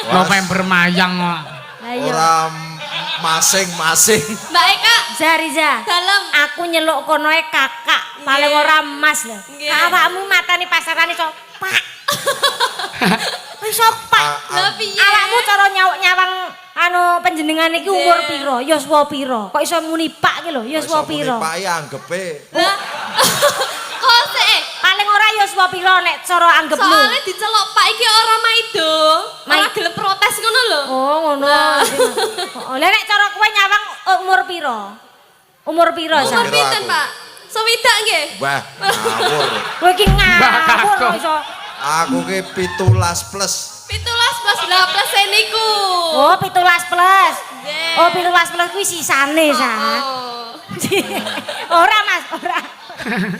November mayang kok. Ayo. Ora masing-masing. Mbak Eka, Zariza. dalem. Aku nyeluk kono e kakak, paling ora Mas lho. Nggih. Awakmu matani pasaran iso, Pak. Iso Pak. Lah piye? Awakmu cara nyawang anu panjenengan iki umur pira? Yuswa pira? Kok iso muni Pak ki lho, yuswa pira? Pak ya anggepe. Lah. Kok sik? Paling ora yuswa pira nek cara anggapmu. Soale diceluk Pak iki ora maido. Ora gelem protes ngono lho. Oh, ngono. Oh, lah nek cara kowe nyawang umur pira? Umur pira, Umur Sa? pinten, Pak? Sewidak nggih. Wah, ngawur. Kowe iki ngawur kok iso. Aku ki 17 plus. 17 plus 18 niku. Oh, 17 plus. Nggih. Oh, 17 plus kuwi sisane, Sa. Oh. Ora, Mas, ora.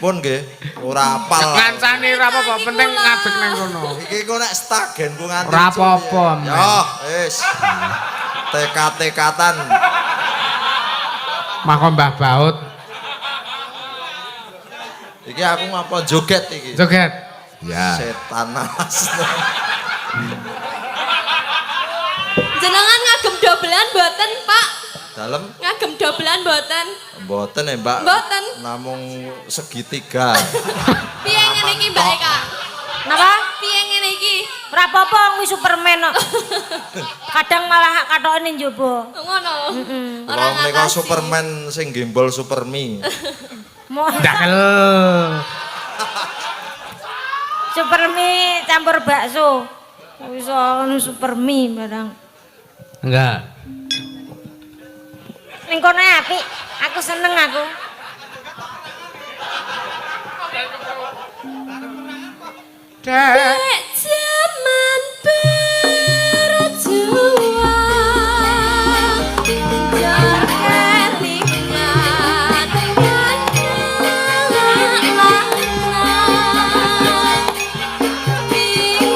Pun nggih, ora apal. Ngancani ora apa-apa, penting ngadeg nang kono. Iki kok nek stagen ku nganti. Ora apa-apa, Men. Yo, wis. Tekat-tekatan. Mako Mbah Baut. Iki aku ngapa joget iki? Joget. Ya. Setan alas. Jenengan ngagem dobelan mboten, Pak? Dalem Ngagem dobelan mboten? mboten ya, Mbak. Mboten. Namung segitiga. Piye ngene iki, Mbak Eka? Napa? Piye ngene iki? Ora apa-apa kuwi Superman kok. Kadang malah katokne njaba. Ngono. Ora menika Superman sing gembol Supermi. Dakel. Supermi campur bakso. Iso anu Supermi barang. Enggak. Ning kono apik, aku seneng aku. Dek jaman berjuang Pinjol kelingan Anak-anak Ingin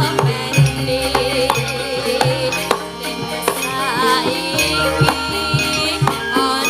omeni Ning saiki on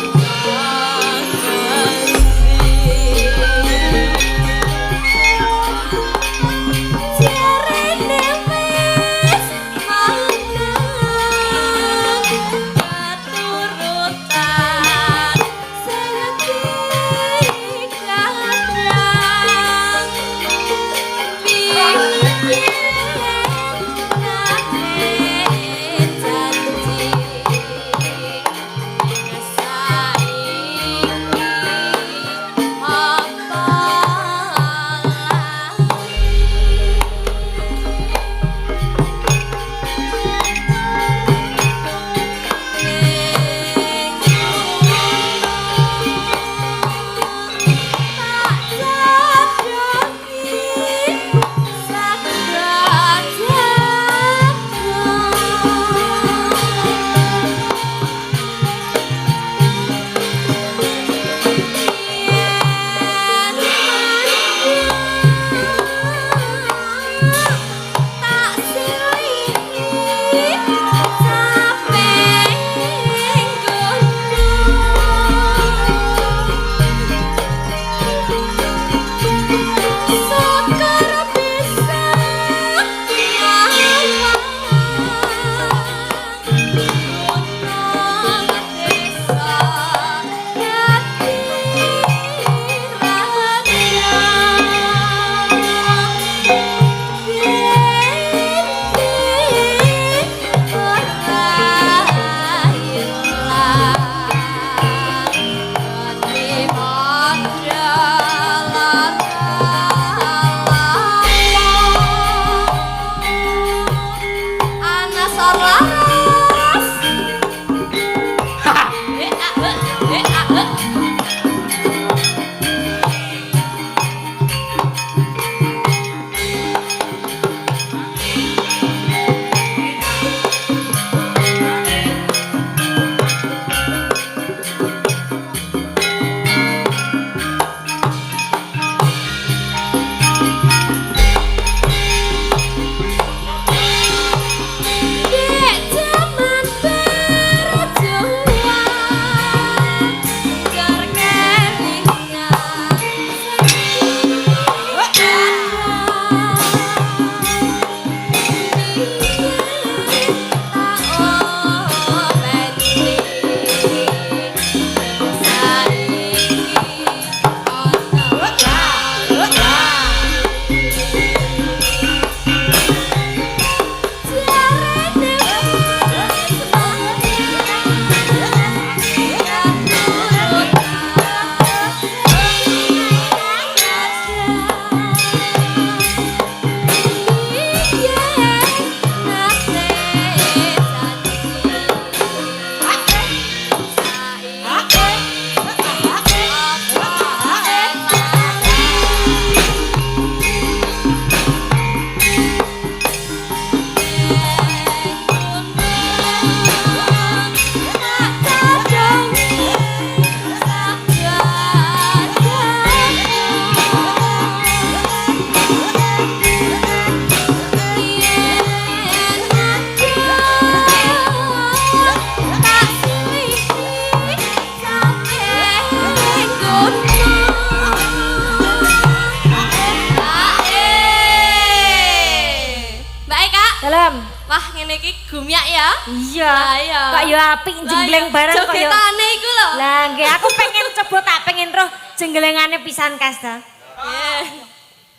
ngene iki gumyak ya. Iya. Lah iya. Kok ya apik jembleng bareng kok ya. Jogetane iku lho. Lah nggih aku pengen coba tak pengen roh jenglengane pisan kas ta. Nggih.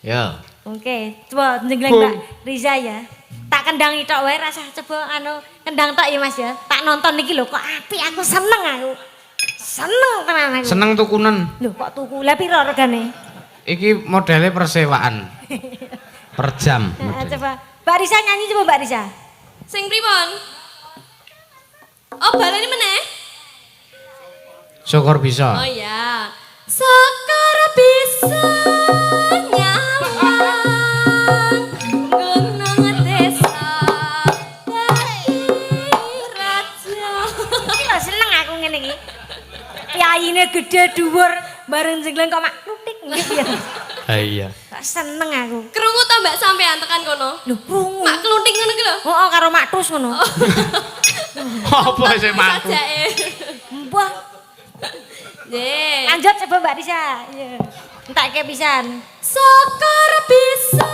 Ya. Oke, coba jengleng Mbak Riza ya. Tak kendangi tok wae rasa coba anu kendang tok ya Mas ya. Tak nonton iki lho kok apik aku seneng aku. Seneng tenan aku. Seneng tukunen. Lho kok tuku. Lah piro regane? Iki modelnya persewaan. Per jam. Coba Mbak Riza nyanyi coba Mbak Riza. Sing pripun? Oh, baleni meneh? Syukur bisa. Oh iya. Sekar bisa nyawang gunung desa dadi raja. Iki lho seneng aku ngene iki. Piyayine gede dhuwur bareng jengleng kok mak klutik gitu ya. Ha iya. Kok seneng aku. Krungu ta Mbak sampean tekan kono? Lho krungu. Mak klunting ngono ki lho. Heeh karo mak tus ngono. Apa sih mantu? Sajake. Mbah, Nggih. lanjut coba Mbak Risa. Iya. Entak pisan. Sekar bisa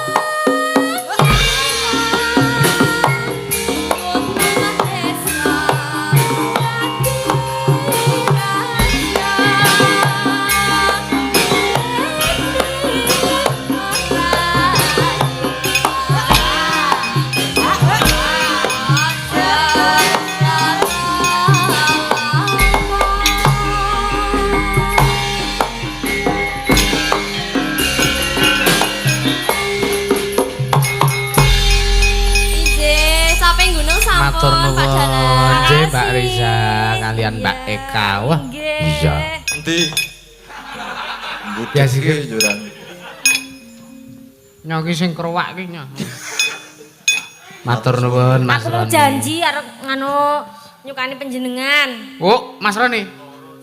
Matur nuwun Pak nggih Mbak Dalan. Riza kalian Mbak Eka. Wah, iya. Endi? Ya sih, Budek iki juran. Nyoki sing kerowak ki nyo. Matur nuwun Mas Aku mau Roni. janji arep nganu nyukani panjenengan. Oh, Mas Roni.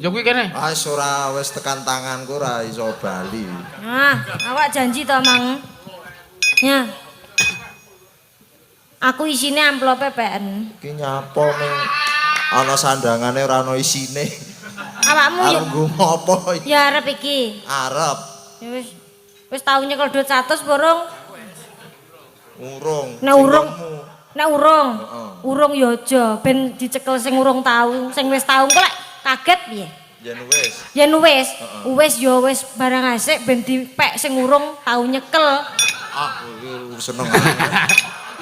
Yo kuwi kene. Wis ora wis tekan tanganku ora iso bali. Nah, awak janji to, Mang. Ya. Aku isine amplope PN. Iki nyapo ning ana sandangane ora ana isine. Awakmu ya, Arep nggo ngopo iki? ya arep iki. Arep Ya wis. Wis tau nyekel duit 100 borong. urung. Nek urung, Singkongmu. nek urung. Heeh. Urung ya aja ben dicekel sing urung tau, sing wis tau engko lek kaget piye? Yen wis. Yen wis ya wis barang asik ben dipek sing urung tau nyekel. Ah, iki seneng.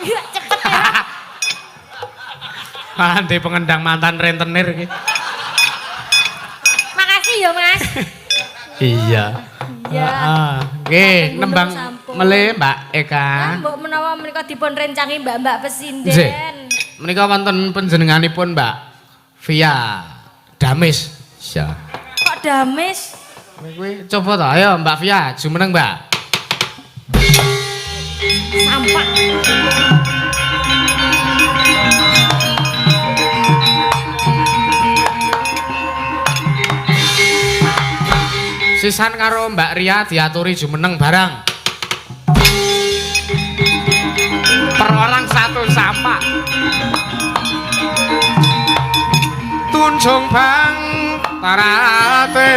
Iya cepet ya. Ande pengendang mantan rentenir iki. Makasih ya, Mas. Iya. Iya. Heeh. Nggih, Sampun nembang gunung sampun. melih Mbak Eka. Lah mbok menawa menika dipun rencangi Mbak-mbak Nggih. pesinden. Menika wonten panjenenganipun Mbak Via Damis. Ya. Kok damis? Kuwi coba to, ayo Mbak Via, jumeneng Mbak. Sampah. Sisan karo Mbak Ria diaturi jumeneng barang. Per orang 1 sampah. Tunjung bang tarate.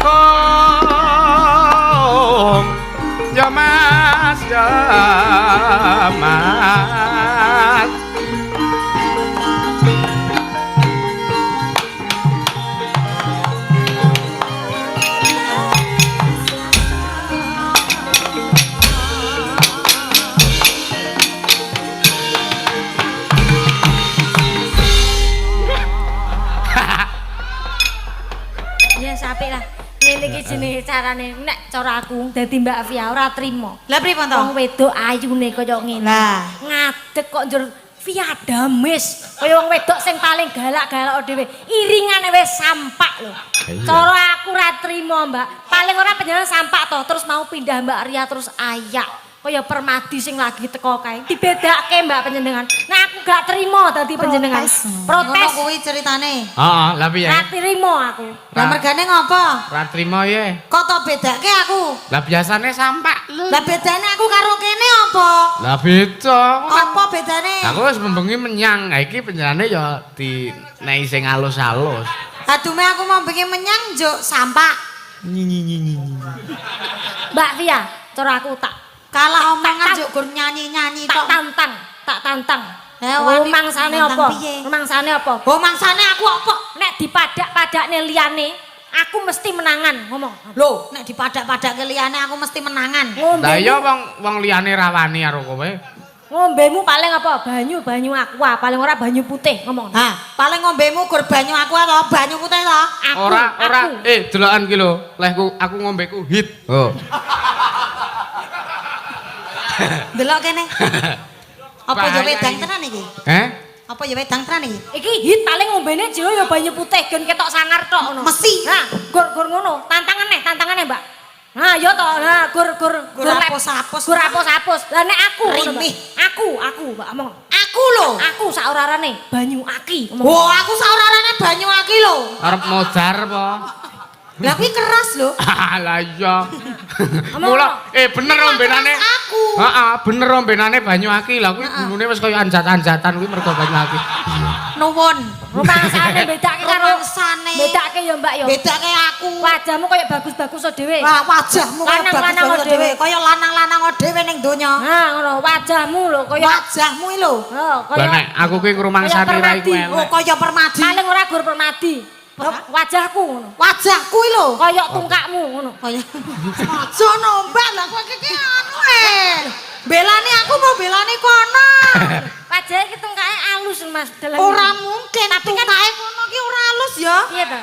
Oh, ya Mas ya Mas. Ya sapik lah. Ngene iki jenenge carane nek cara aku dadi Mbak Via ora trimo. Lah pripun to? Wong wedok ayune kaya ngene. Lah. Ngadeg kok njur Via Damis. Kaya wong wedok sing paling galak-galak dhewe. Iringane wis sampak lho. Iya. Cara aku ora trimo, Mbak. Paling ora panjenengan sampak to, terus mau pindah Mbak Ria terus ayak. Kaya Permadi sing lagi teko kae. Dibedake Mbak panjenengan. Nah aku gak trimo dadi panjenengan. Ngono Protes. kuwi ceritane. Heeh, lha piye? Ora trimo aku. Lah mergane ngopo? Ora trimo ye. Kok to bedake aku? Lah biasane sampak lho. Lah bedane aku karo kene apa? Lah beda. Apa bedane? Aku wis membengi menyang. Ha iki penjenane ya dinehi sing alus-alus. Adume aku mau pengen menyang njuk sampah. Mbak Via, cara aku tak Kalah omongan juk gur nyanyi-nyanyi Tak tok. tantang. Wani Mangsane nantang apa? piye? Mangsane apa? Oh mangsane aku apa? Nek dipadak-padakne liyane, aku mesti menangan, ngomong. Lho, nek dipadak-padak liyane aku mesti menangan. Lah iya wong liyane rawani karo kowe. Ngombemu paling apa? Banyu aqua, paling ora banyu putih, ngomong. Hah, paling ngombemu gur banyu aku atau banyu putih to? Ora aku. delokan ki lho, lehku aku ngombeku hit. Oh. Delok kene. Apa ya wedang tenan iki? Apa ya wedang tenan iki? Iki hit paling ngombene jero ya banyu putih, gen ketok sangar tok ngono. Mesti. Nah, gur ngono, tantangane, Mbak. Nah, ya toh, nah gur hapus-hapus. Gur hapus-hapus. Lah nek aku, Rimih. aku, Mbak, ngomong. Aku lho. Aku sak orarane banyu aki, ngomong. Wah, aku saurarane banyu aki lho. Arep modar apa? Lah kuwi keras lho. Lah iya. Ngomong. Mula bener ombenane. Aku. Heeh, bener ombenane banyu aki. Lah kuwi gulune wis kaya anjat-anjatan kuwi mergo banyu aki. Nuwun. Rumangsane bedake karo Rumangsane. bedake ya Mbak ya. Bedake aku. Wajahmu kaya bagus-bagus dhewe. Wah, wajahmu kaya Lanang-lanang bagus dhewe. dhewe, kaya lanang-lanang dhewe ning donya. Nah, ngono, wajahmu lho kaya Wajahmu iki lho. Lah nek aku kuwi ngrumangsane ra iku elek. Oh, kaya permadi. paling ora gur permadi. Wajahku ngono. Wajahku iki lho. Kaya tungkakmu ngono. Kaya aja nombak lah kowe iki anu Belani aku mau belani kono. Wajahnya iki tungkake alus Mas. Dalam Ora mungkin tungkake kono ki ora alus ya. Iya ta?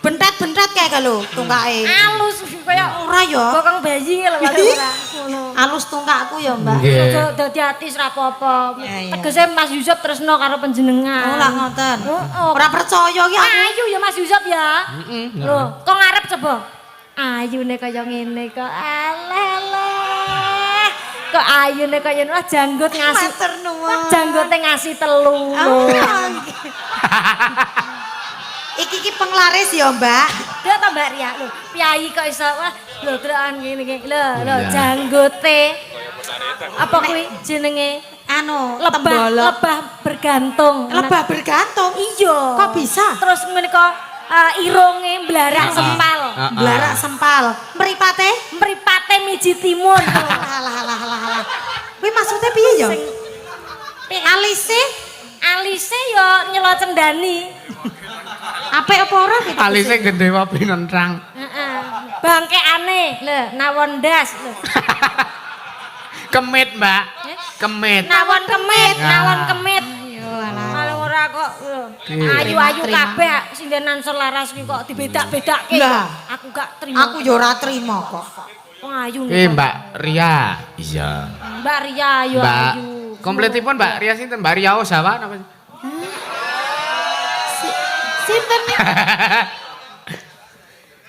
Bentet-bentet kayak lho tungkake. Alus kaya Ora ya. bokong bayi lho paling ora. Ngono. Alus tungkakku ya, Mbak. Nggih. Aja dadi ati ora apa-apa. Iya, iya. Tegese Mas Yusuf tresno karo panjenengan. Oh, lah ngoten. Oh, Ora percaya ki aku. Ayu ya Mas Yusuf ya. Loh, kok ngarep coba? Ayune kaya ngene kok. Alah. Kok ayune kaya ngono janggut ngasih. Matur nuwun. Janggote ngasih telu. Iki penglaris ya, Mbak. Dia tambah Mbak Ria lho. Piyai kok iso wah lho tekan ngene iki. Lho, Iya. janggote. Apa kuwi jenenge? Anu, Lebah tembolok. bergantung. Lebah bergantung. Iya. Kok bisa? Terus menika irunge mblarak sempal. Blarak sempal. Mripate? Mripate miji timun. Alah. Kuwi maksudnya piye ya? Alise? Alise yo nyelo cendani. Apik apa ora gitu? Alise gendewa pinentrang. Heeh. Bangkeane lho nawon ndas lho. Kemit, Mbak. Kemit. Nawon kemit, Ya. nawon kemit. Yo alah. Kalau ora kok lho. Iya. Ayu-ayu Terima. kabeh sindenan selaras ki kok dibedak-bedakke. Lah. Aku gak terima. Aku yo ora trimo kok. Wong ayu Mbak Ria. Iya. Mbak Ria yo Mbak. ayu. Kompletipun Mbak Ria sinten? Mbak Ria Osawa napa? Sinten?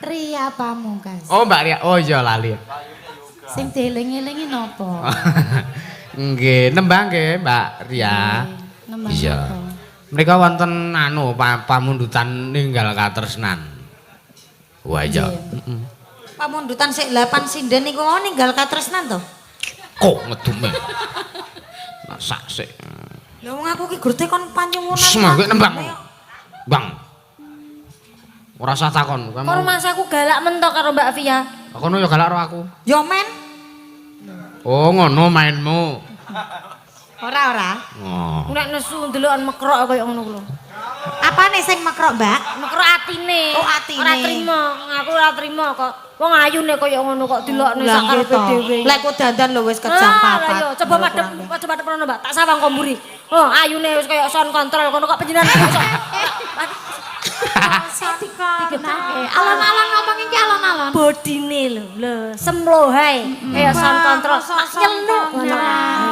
Ria Pamungkas. Oh, Mbak Ria. Oh iya lali. Sing dieling-elingi napa? Nggih, nembang nggih, Mbak Ria. Nembang Iya. napa? Mereka wonten anu pamundutan ninggal katresnan. Wah iya. Heeh. Pamundutan sik 8 sinden niku mau ninggal katresnan to? Kok ngedume. Nak sak sik. Lha wong aku ki gur tekon panyuwunan. Semangke nembang. Bang. Ora usah takon. Kok rumahku galak mentok karo Mbak Via. Kono ya galak karo aku. Yo men. Oh, ngono mainmu. Ora. Oh. Nek nesu ndelokan mekrok kaya ngono kuwi lho. Apane sing mekrok, Mbak? Mekrok atine. Oh, atine. Ora trimo, aku ora trimo kok. Wong ayune kaya ngono kok dilokne sak karepe dhewe. Lah kok dandan lho wis kejam papat. Ayo coba madhep rono, Mbak. Tak sawang kok mburi. Oh, ayune wis kaya sound control kono kok panjenengan iso. Digetake. Alon-alon ngomong iki alon-alon. Bodine lho, semlohae kaya sound control. Tak nyeluk.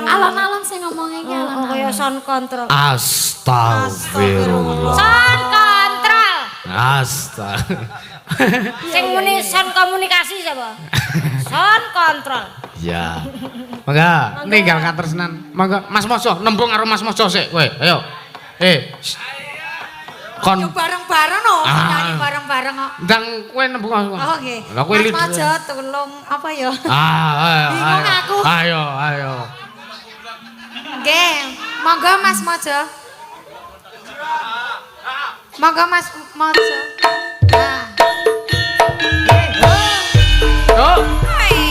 Alon-alon sing ngomong iki Oh, kaya sound control. Astagfirullah. Sound control. Sing muni sound komunikasi sapa? Sound control. Ya. Mangga ninggal katresnan. Mangga Mas Mojo nembung karo Mas Mojo sik kowe. Ayo. Kon Yo bareng-bareng no, nyanyi bareng-bareng kok. ndang kowe nembung aku. Oh nggih. Lah kowe Mas Mojo tulung apa ya? Ayo. Bingung aku. Ayo. Nggih, monggo Mas Mojo. Monggo Mas Mojo. Nah. Yo. Hai.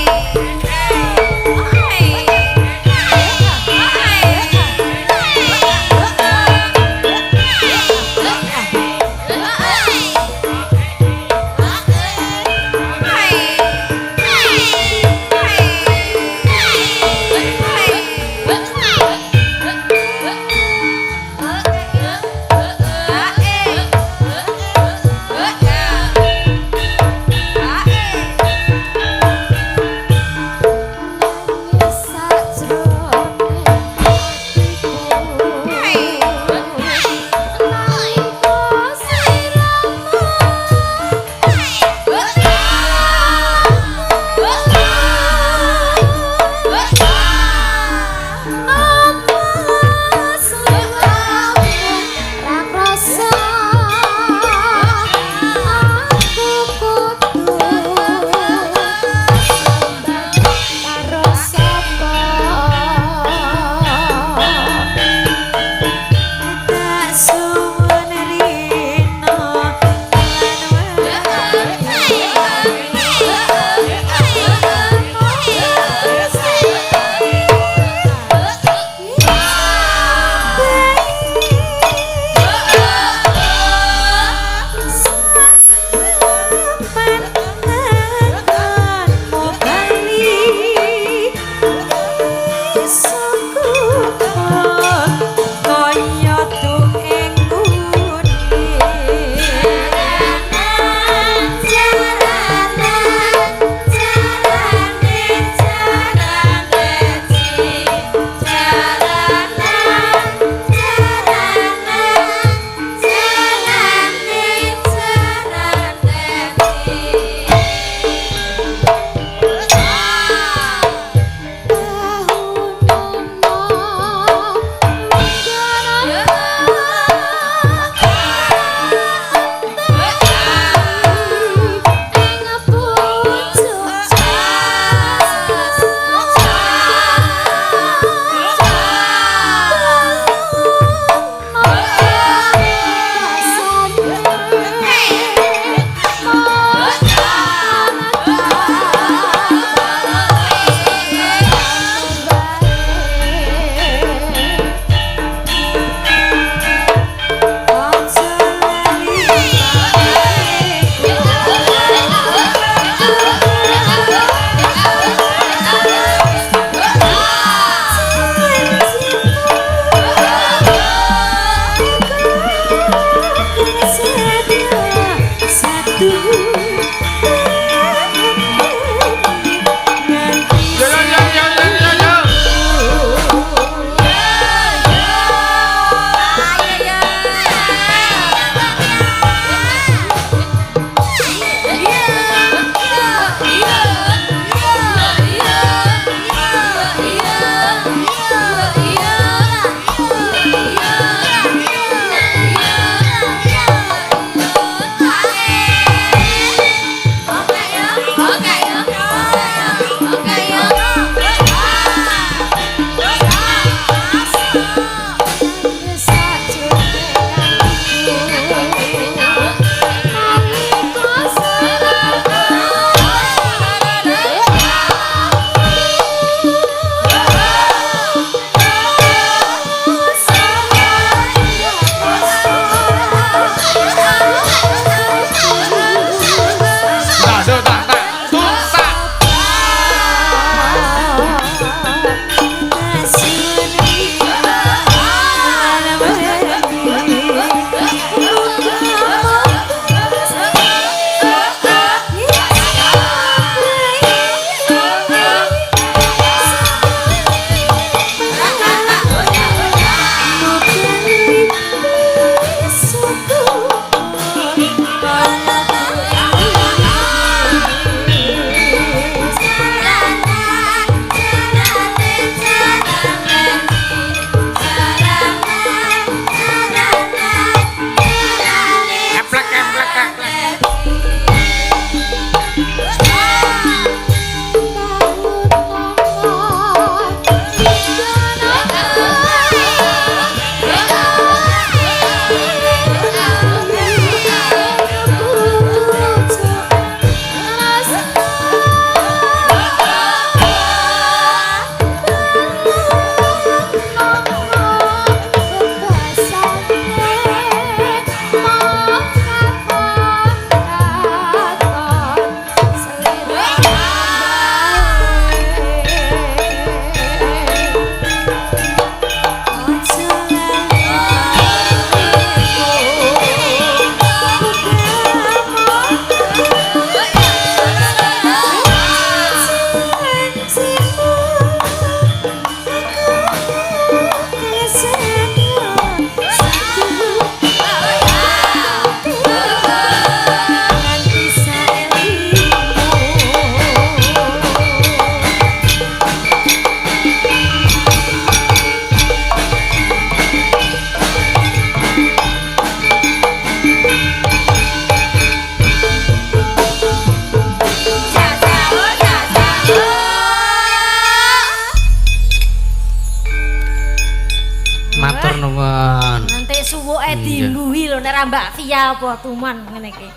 diimbuhi lho nek ra Mbak Via apa tuman ngene iki.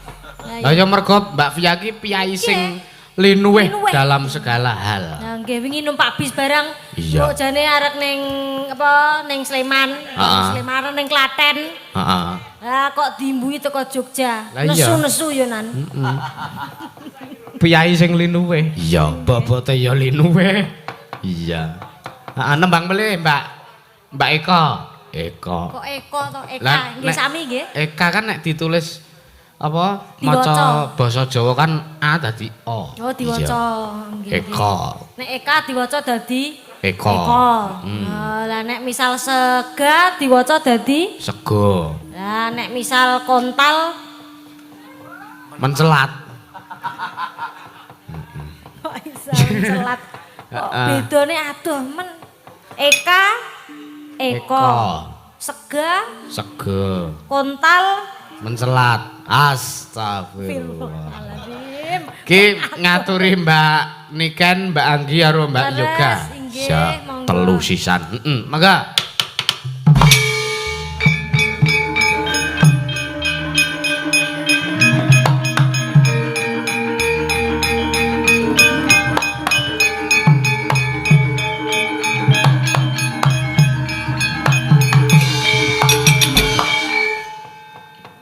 Lah ya mergo Mbak Via ki piyai sing linuweh dalam segala hal. Nah, nggih wingi numpak bis barang. Iya. Kok jane arek ning apa ning Sleman, Sleman ning Klaten. Heeh. Lah kok diimbuhi teko Jogja. Lah iya. Nesu-nesu yo nan. Piyai sing linuweh. Iya, bobote ya linuweh. Iya. Heeh, nembang mele Mbak Eka. Eka. Kok Eko to Eka? Lah, Nggih nek- sami nggih. Eka kan nek ditulis apa Diwaca. maca basa Jawa kan A dadi O. Oh diwaca nggih. Eka. Nek Eka diwaca dadi Eka. Eka. Lah nek misal sega diwaca dadi Sego. lah nek misal kontal Mencelat. kok iso celat. Kok bedane adoh men. Eka Eko. Sega Sego. kontal Mencelat. Astagfirullah. Astagfirullahaladzim. Ki ngaturi Mbak Niken, Mbak Anggi karo Mbak Leres, Yoga. inggih, Ya, monggo. telu sisan. Mangga.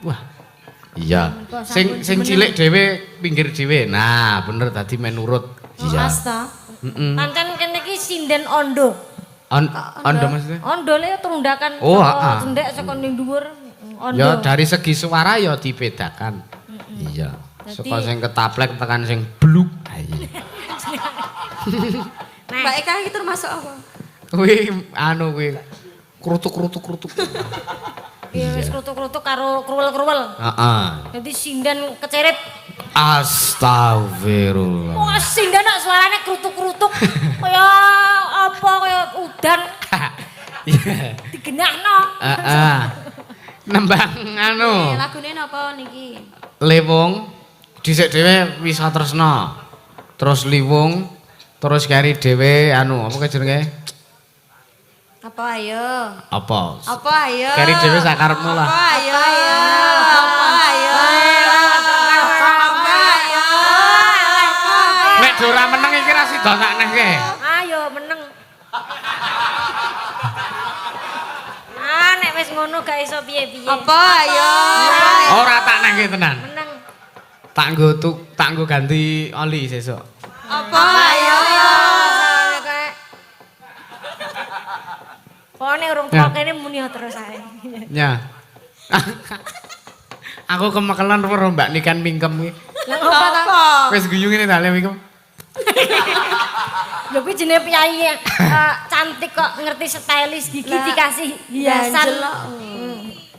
Wah. Iya. Sing cilik dhewe pinggir dhewe. Nah, bener tadi menurut. Iya. Mas to. Pancen kene iki sinden ondo. Ondo maksudnya? Ondo le tundakan Oh, saka cendhek saka ning dhuwur. Ondo. Ya dari segi suara ya dibedakan. Iya. Saka sing ketaplek tekan sing bluk. Mbak Eka iki termasuk apa? Kuwi anu kuwi krutuk-krutuk. Iya wis krutuk-krutuk karo kruwel-kruwel. Heeh. Dadi sinden kecerip. Astagfirullah. Wah, sinden kok suarane krutuk-krutuk. Kaya apa kaya udan Iya. digenahno. Heeh. Nembang anu. Lagune napa niki? Liwung dhisik dhewe wisa tresna. Terus liwung, terus kari dhewe anu apa jenenge? Apa ayo? Apa? Apa ayo? Kari dhewe sakarepmu lah. Apa ayo? Apa ayo? Apa ayo? Nek ora meneng iki ra sida tak nehke. Ayo meneng. Nek wis ngono gak iso piye-piye. Apa ayo? Ora tak nehke tenan. Meneng. Tak nggo ganti oli sesuk. Apa ayo? Pokoknya urung tua kene muni terus ae. Ya. Aku kemekelan karo Mbak Niken mingkem iki. Lah apa ta? Wis guyu ngene ta le mingkem. Lho kuwi jenenge piyayi cantik kok ngerti stylish gigi dikasih hiasan.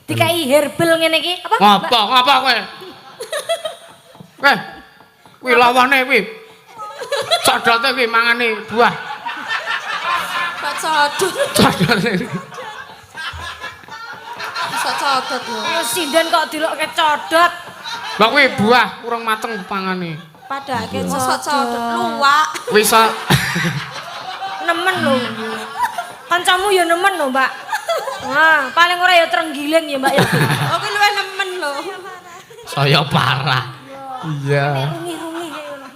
Dikai herbal ngene iki. Apa? Ngapa kowe? Kuwi lawane kuwi. Codote kuwi mangane buah. Pak codot. Codote. Bisa codot lho. Yo sinden kok dilokke codot. Lah kuwi buah urung mateng pangane. Padahal mosok codot luwak. Wis Nemen lho. Kancamu ya nemen lho, Mbak. Wah, paling ora ya trenggiling ya, Mbak ya. Oh kuwi luwih nemen lho. saya parah. Iya. Rungi-rungi kayak ngono.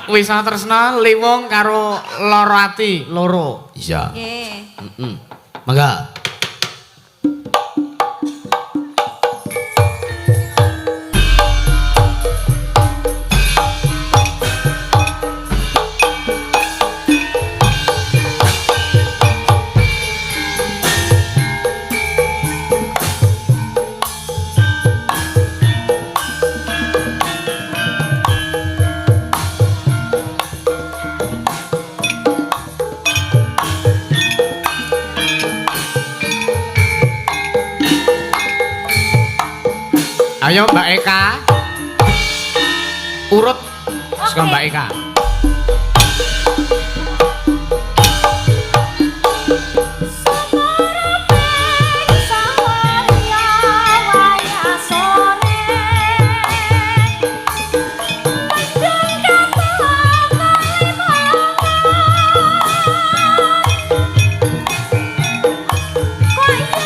Wis tresna liwung karo loro ati, loro. Iya. Nggih. Mangga. Ayo Mbak Eka. Urut saka Mbak Eka. Kok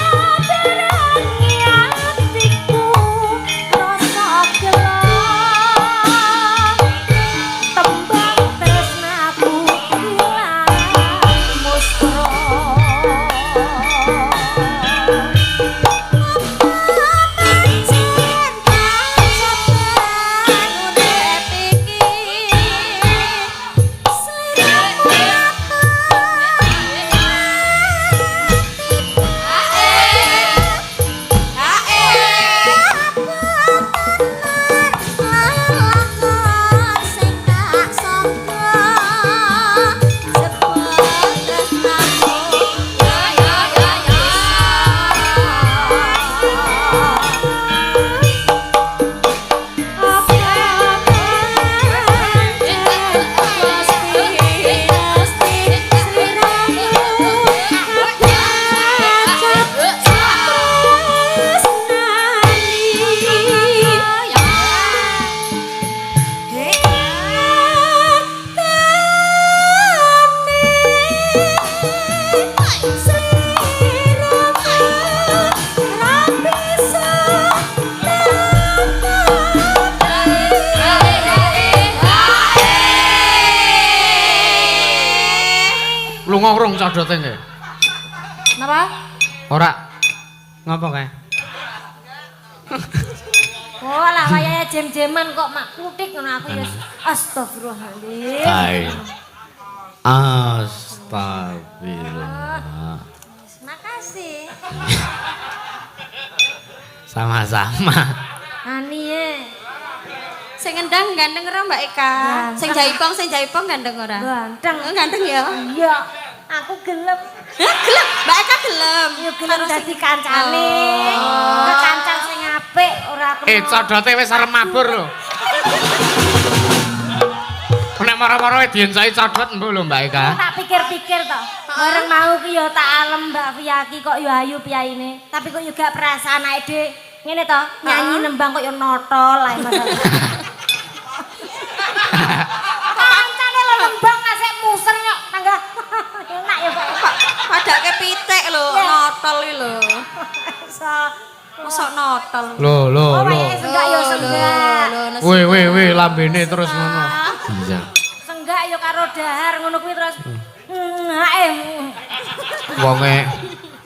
urung codote nggih. Napa? Ora. Ngapa kae? Oh lah wayahe jem-jeman kok mak kutik ngono aku ya. Astagfirullahaladzim. Hai. Astagfirullah. Makasih. Sama-sama. Ani Sing ngendang gandeng ora Mbak Eka? Sing jaipong gandeng ora? ganteng. Gandeng ya? Iya, aku gelem. Hah, gelem. Mbak Eka gelem. Yo gelem dadi kancane. Kekancan sing apik ora kena. Codote wis arep mabur lho. Nek mara-mara diencai codot mbok lho Mbak Eka. Tak pikir-pikir to. Bareng mau ki yo tak alem Mbak Fiyaki kok yo ayu piyaine. Tapi kok yo gak perasaan anake dhewe. Ngene to, nyanyi nembang kok yo notol ae Mas. Kancane lo nembang asik muser kok tangga. Enak ya kok. Padake pitik lho, notol iki lho. Iso. Mosok notol. Lho. Wayahe senggak yo senggak. Weh, lambene terus ngono. Iya. Senggak yo karo dahar ngono kuwi terus.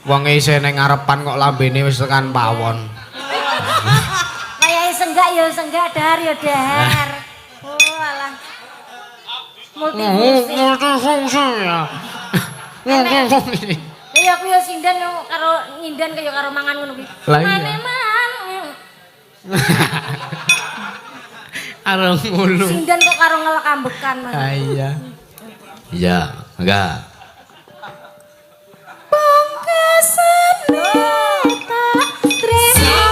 Wonge isih ning ngarepan kok lambene wis tekan pawon. Wayahe senggak yo senggak, dahar yo dahar. Oh alah. Multifungsi. Multifungsi ya. Multifungsi. Ya aku yo sindan yo karo nyindan kaya karo mangan ngono kuwi. Lah iya. Maneman. Areng ngulu. Sindan kok karo ngelek ambekan Mas. Ah iya. Iya, enggak. Pungkasan tak trimo.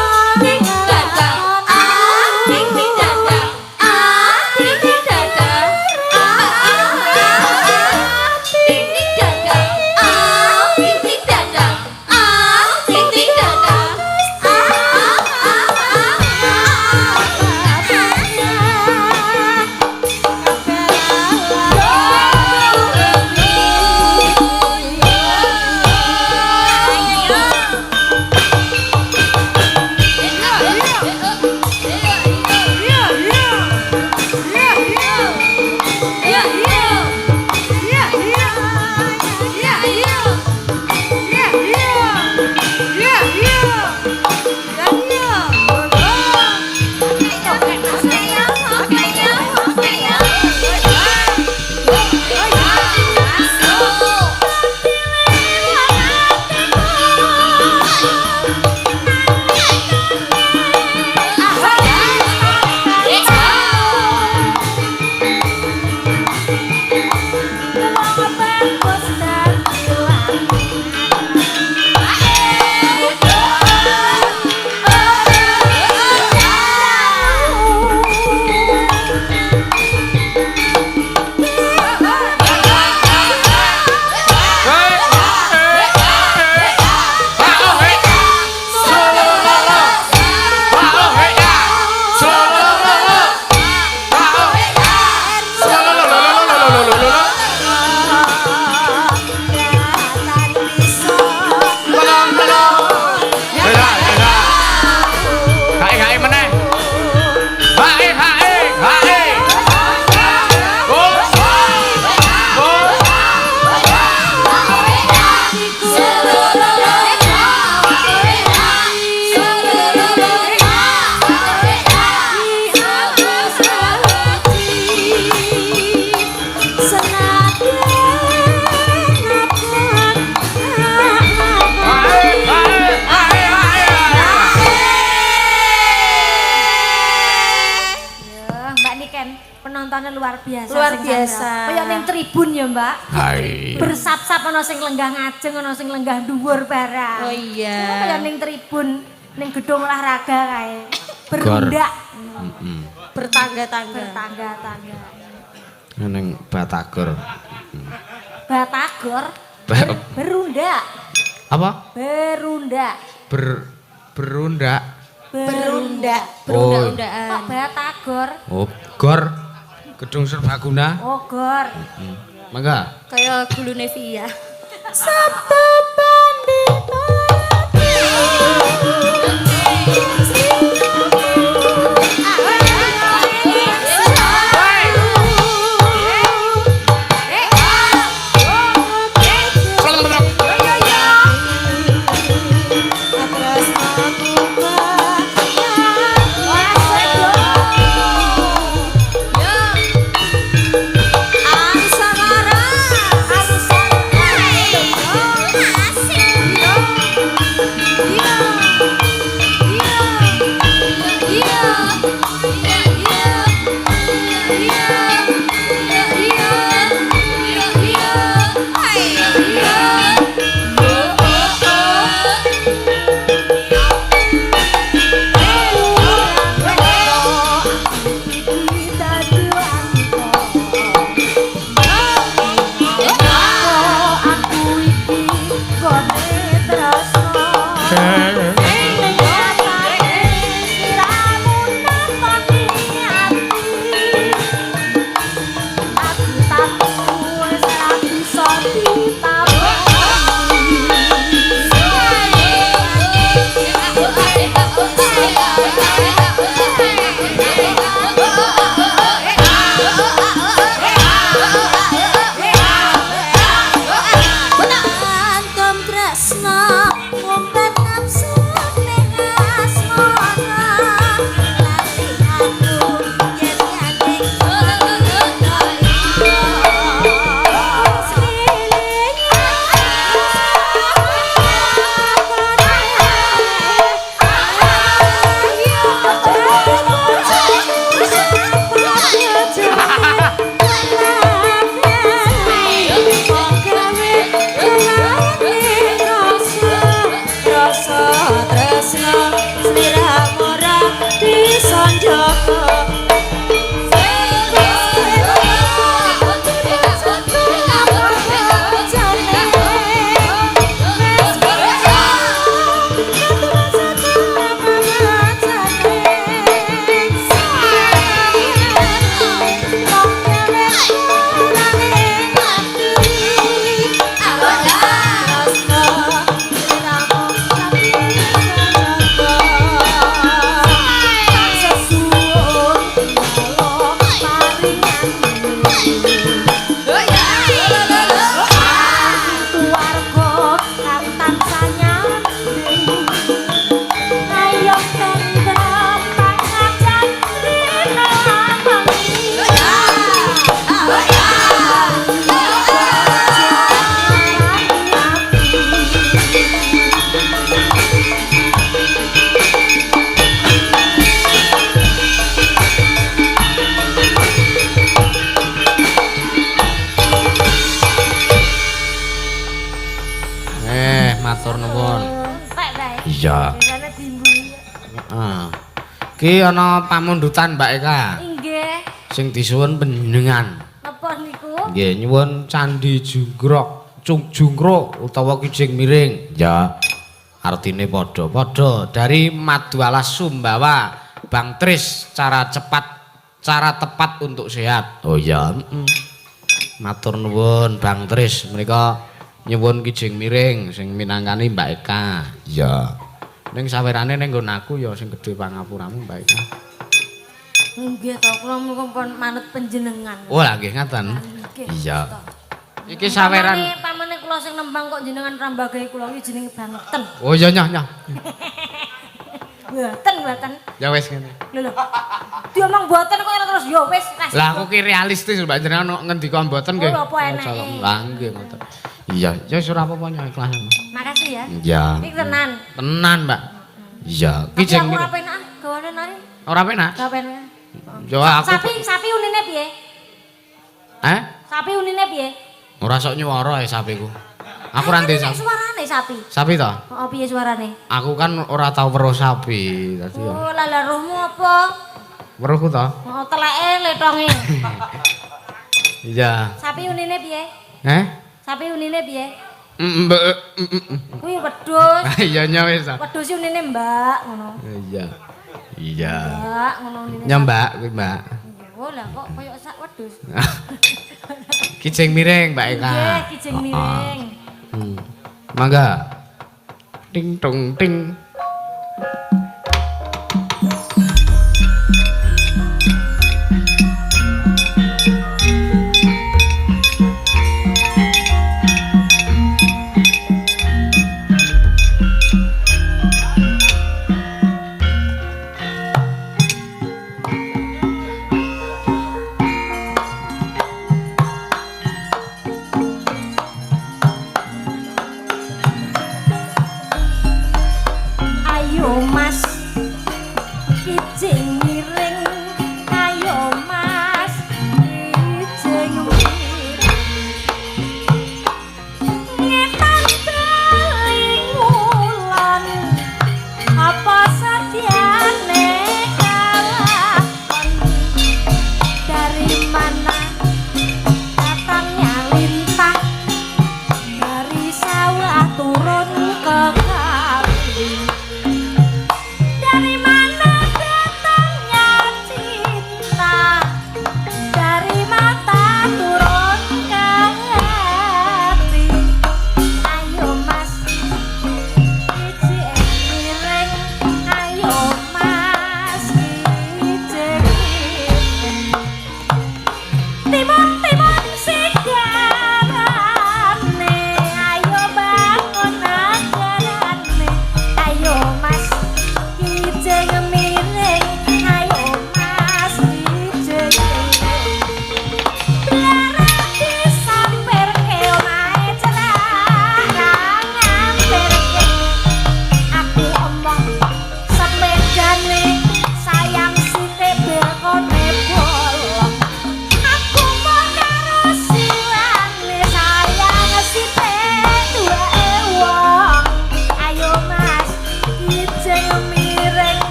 penontonnya luar biasa. Luar biasa. Kayak ning tribun ya, Mbak. Hai. Bersap-sap ana sing lenggah ngajeng, ana sing lenggah dhuwur barang. Oh iya. Kayak ning tribun, ning gedung olahraga kae. Berundak. Bertangga-tangga. Bertangga-tangga. Ning Batagor. Batagor. Berundak. Apa? Berundak. Berundak. Berundak. Berundak-undaan. Kok Batagor? Oh, gor. Gedung Serbaguna. Oh, gor. Mangga. Kayak gulune Via. Sabtu pandito. Ki ana pamundutan Mbak Eka. Inggih. Sing disuwun panjenengan. Napa niku? Nggih, nyuwun Candi Junggrok, Junggrok utawa Kijing Miring. Ya. Artine padha-padha dari Madualas Sumbawa, Bang Tris cara tepat untuk sehat. Oh ya, matur nuwun Bang Tris, menika nyuwun Kijing Miring sing minangkani Mbak Eka. Ya. Ning sawerane ning nggon aku ya sing gedhe pangapuramu Mbak Eka. Nggih to, kula mumpun manut panjenengan. Oh, nggih ngaten. Iya. Iki saweran. Pamane kula sing nembang kok jenengan rambagahi kula iki jenenge banten. Oh iya nyah. Mboten. Ya wis ngene. Lho. Diomong mboten kok terus ya wis. Lah aku ki realistis Mbak jenengan ngendika mboten nggih. Oh apa enake. Lah nggih ngoten. Iya, ya wis ora apa-apa nyah ikhlas. Makasih ya. Iya. Iki tenan. Tenan, Mbak. Iya, Kijing Miring. Miring. Ora penak gawane nari. Ora penak? Ora penak. Yo aku. Sapi unine piye? Sapi unine piye? Ora sok nyuwara sapiku. Aku ra ndek sapi. Suarane sapi. Sapi to? Oh piye suarane? Aku kan ora tau weruh sapi, dadi ya. Oh lah rohmu apa? Weruhku to? Oh teleke letonge. Iya. Sapi unine piye? Sapi unine piye? Kuwi wedhus. Iya nya wis. Wedhus unine Mbak ngono. Iya. Iya. Mbak ngono unine. Ya Mbak, kuwi Mbak. Oh lah kok koyo sak wedhus. Kijing Miring Mbak Eka. Nggih, Kijing Miring. Mangga. Ting tong ting.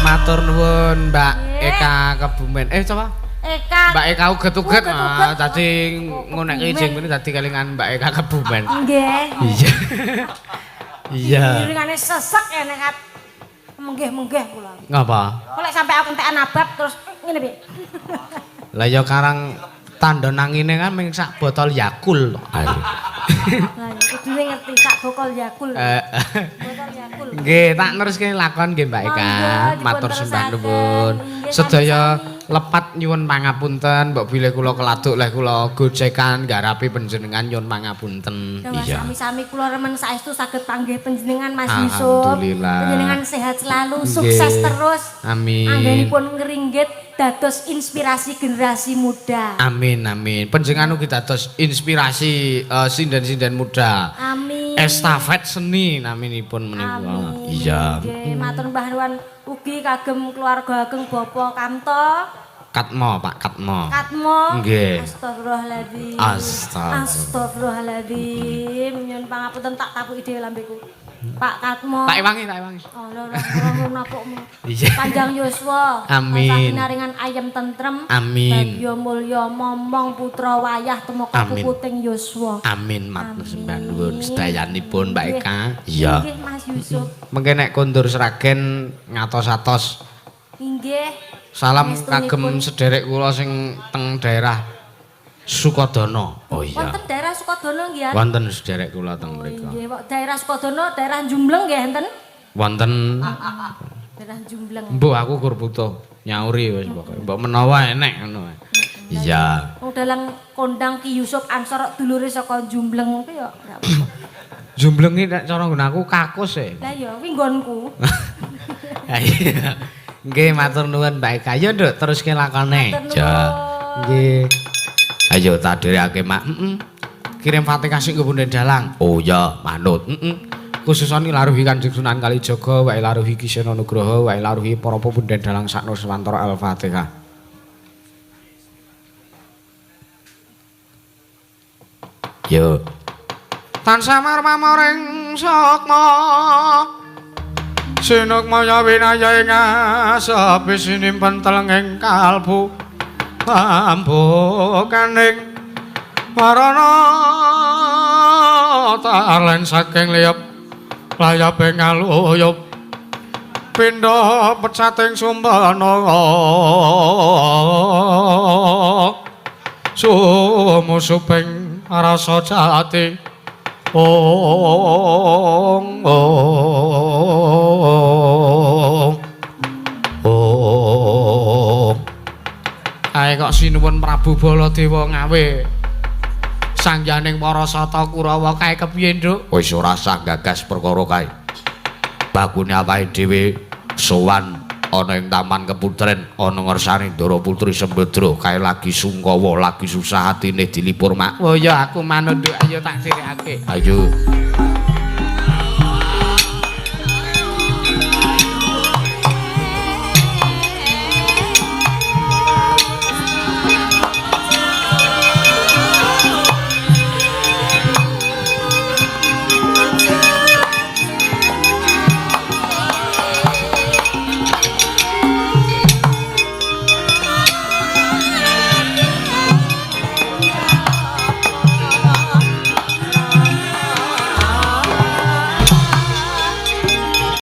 Matur nuwun Mbak Eka Kebumen. Coba. Eka. Mbak Eka uget-uget. Dadi ngonekke Kijing Miring dadi kelingan Mbak Eka Kebumen. Nggih. Iya. Iya. Miringane sesek ya nek munggih-munggih kula. Ngapa? Kok lek sampe aku entek anabab terus ngene piye? Lah ya karang tanda nangine kan ming sak botol Yakul. Ayo. Lah ya kudune ngerti sak botol Yakul. Botol Yakul. Nggih, tak neruske lakon nggih Mbak Eka. Matur sembah nuwun. Sedaya lepat nyuwun pangapunten, mbok bilih kula keladuk leh kula gojekan garapi panjenengan nyuwun pangapunten. Dawa sami-sami kula remen saestu saged panggih panjenengan Mas Yusuf. Alhamdulillah. Panjenengan sehat selalu, Nggih. sukses terus. Amin. Anggenipun ngringgit dados inspirasi generasi muda. Amin amin. Panjenengan ugi dados inspirasi sinden-sinden muda. Amin. Estafet seni naminipun menika. Amin. Iya. Nggih, matur Mbah Nuwun ugi kagem keluarga ageng Bapak Kamto. Katmo, Pak Katmo. Katmo. Nggih. Astagfirullahaladzim. Astagfirullah. Nyuwun pangapunten tak tapuki dhewe lambeku. Pak Katmo. Tak ewangi, tak ewangi. Oh, ora napukmu. Iya. Panjang yuswa. Amin. Pinaringan ayem tentrem. Amin. Bagya mulya momong putra wayah tumeka Amin. puputing yuswa. Amin matur Amin. sembah nuwun sedayanipun Mbak Nggih. Eka. Iya. Nggih Mas Yusuf. Mengke nek kondur seragen ngatos-atos Inggih. salam Mestunipun. kagem sederek kula sing teng daerah Sukodono. Oh iya. Wonten daerah Sukodono nggih. Wonten sederek kula teng Oh, mriku. Nggih, Pak. Daerah Sukodono, daerah Jumbleng nggih enten? Wonten Daerah Jumbleng. mbuh aku gur butuh nyauri wis pokoke. Mbok menawa enek ngono. Iya. Wong dalang kondang Ki Yusuf Ansor dulure saka Jumbleng ku ya ora apa-apa. Jumblengi nek cara nggunaku kakus e. Lah ya kuwi nggonku. Ha iya. Nggih matur nuwun Mbak Eka. Ya Nduk teruske lakone. Matur Ja. nuwun. Nggih. Ayo tak dherekake Mak. Kirim Fatihah sing Bunden Dalang. Oh ya, manut. Khususane laruhi Kanjeng Sunan Kalijaga, wae laruhi Kisena Nugroho, wae laruhi para Bunden Dalang sakno Swantara Al-Fatihah. Yo. Tansah marmaring sukma sinukmaya winaya ing asepi sinimpen telenging kalbu ambukaning marana talen saking liyep layape ngaluyup pindha pecating sumbana sumusuping rasa jati ong ae kok sinuwun Prabu Baladewa ngawe sangyaning para sata Kurawa kae kepiye Nduk wis ora sah gagas perkara kae bagune awake dhewe sowan ana ing Taman Keputren ana ngersane Ndara Putri Sembadra kae lagi sungkawa lagi susah atine dilipur Mak oh ya aku manut Nduk ayo tak sirekake ayo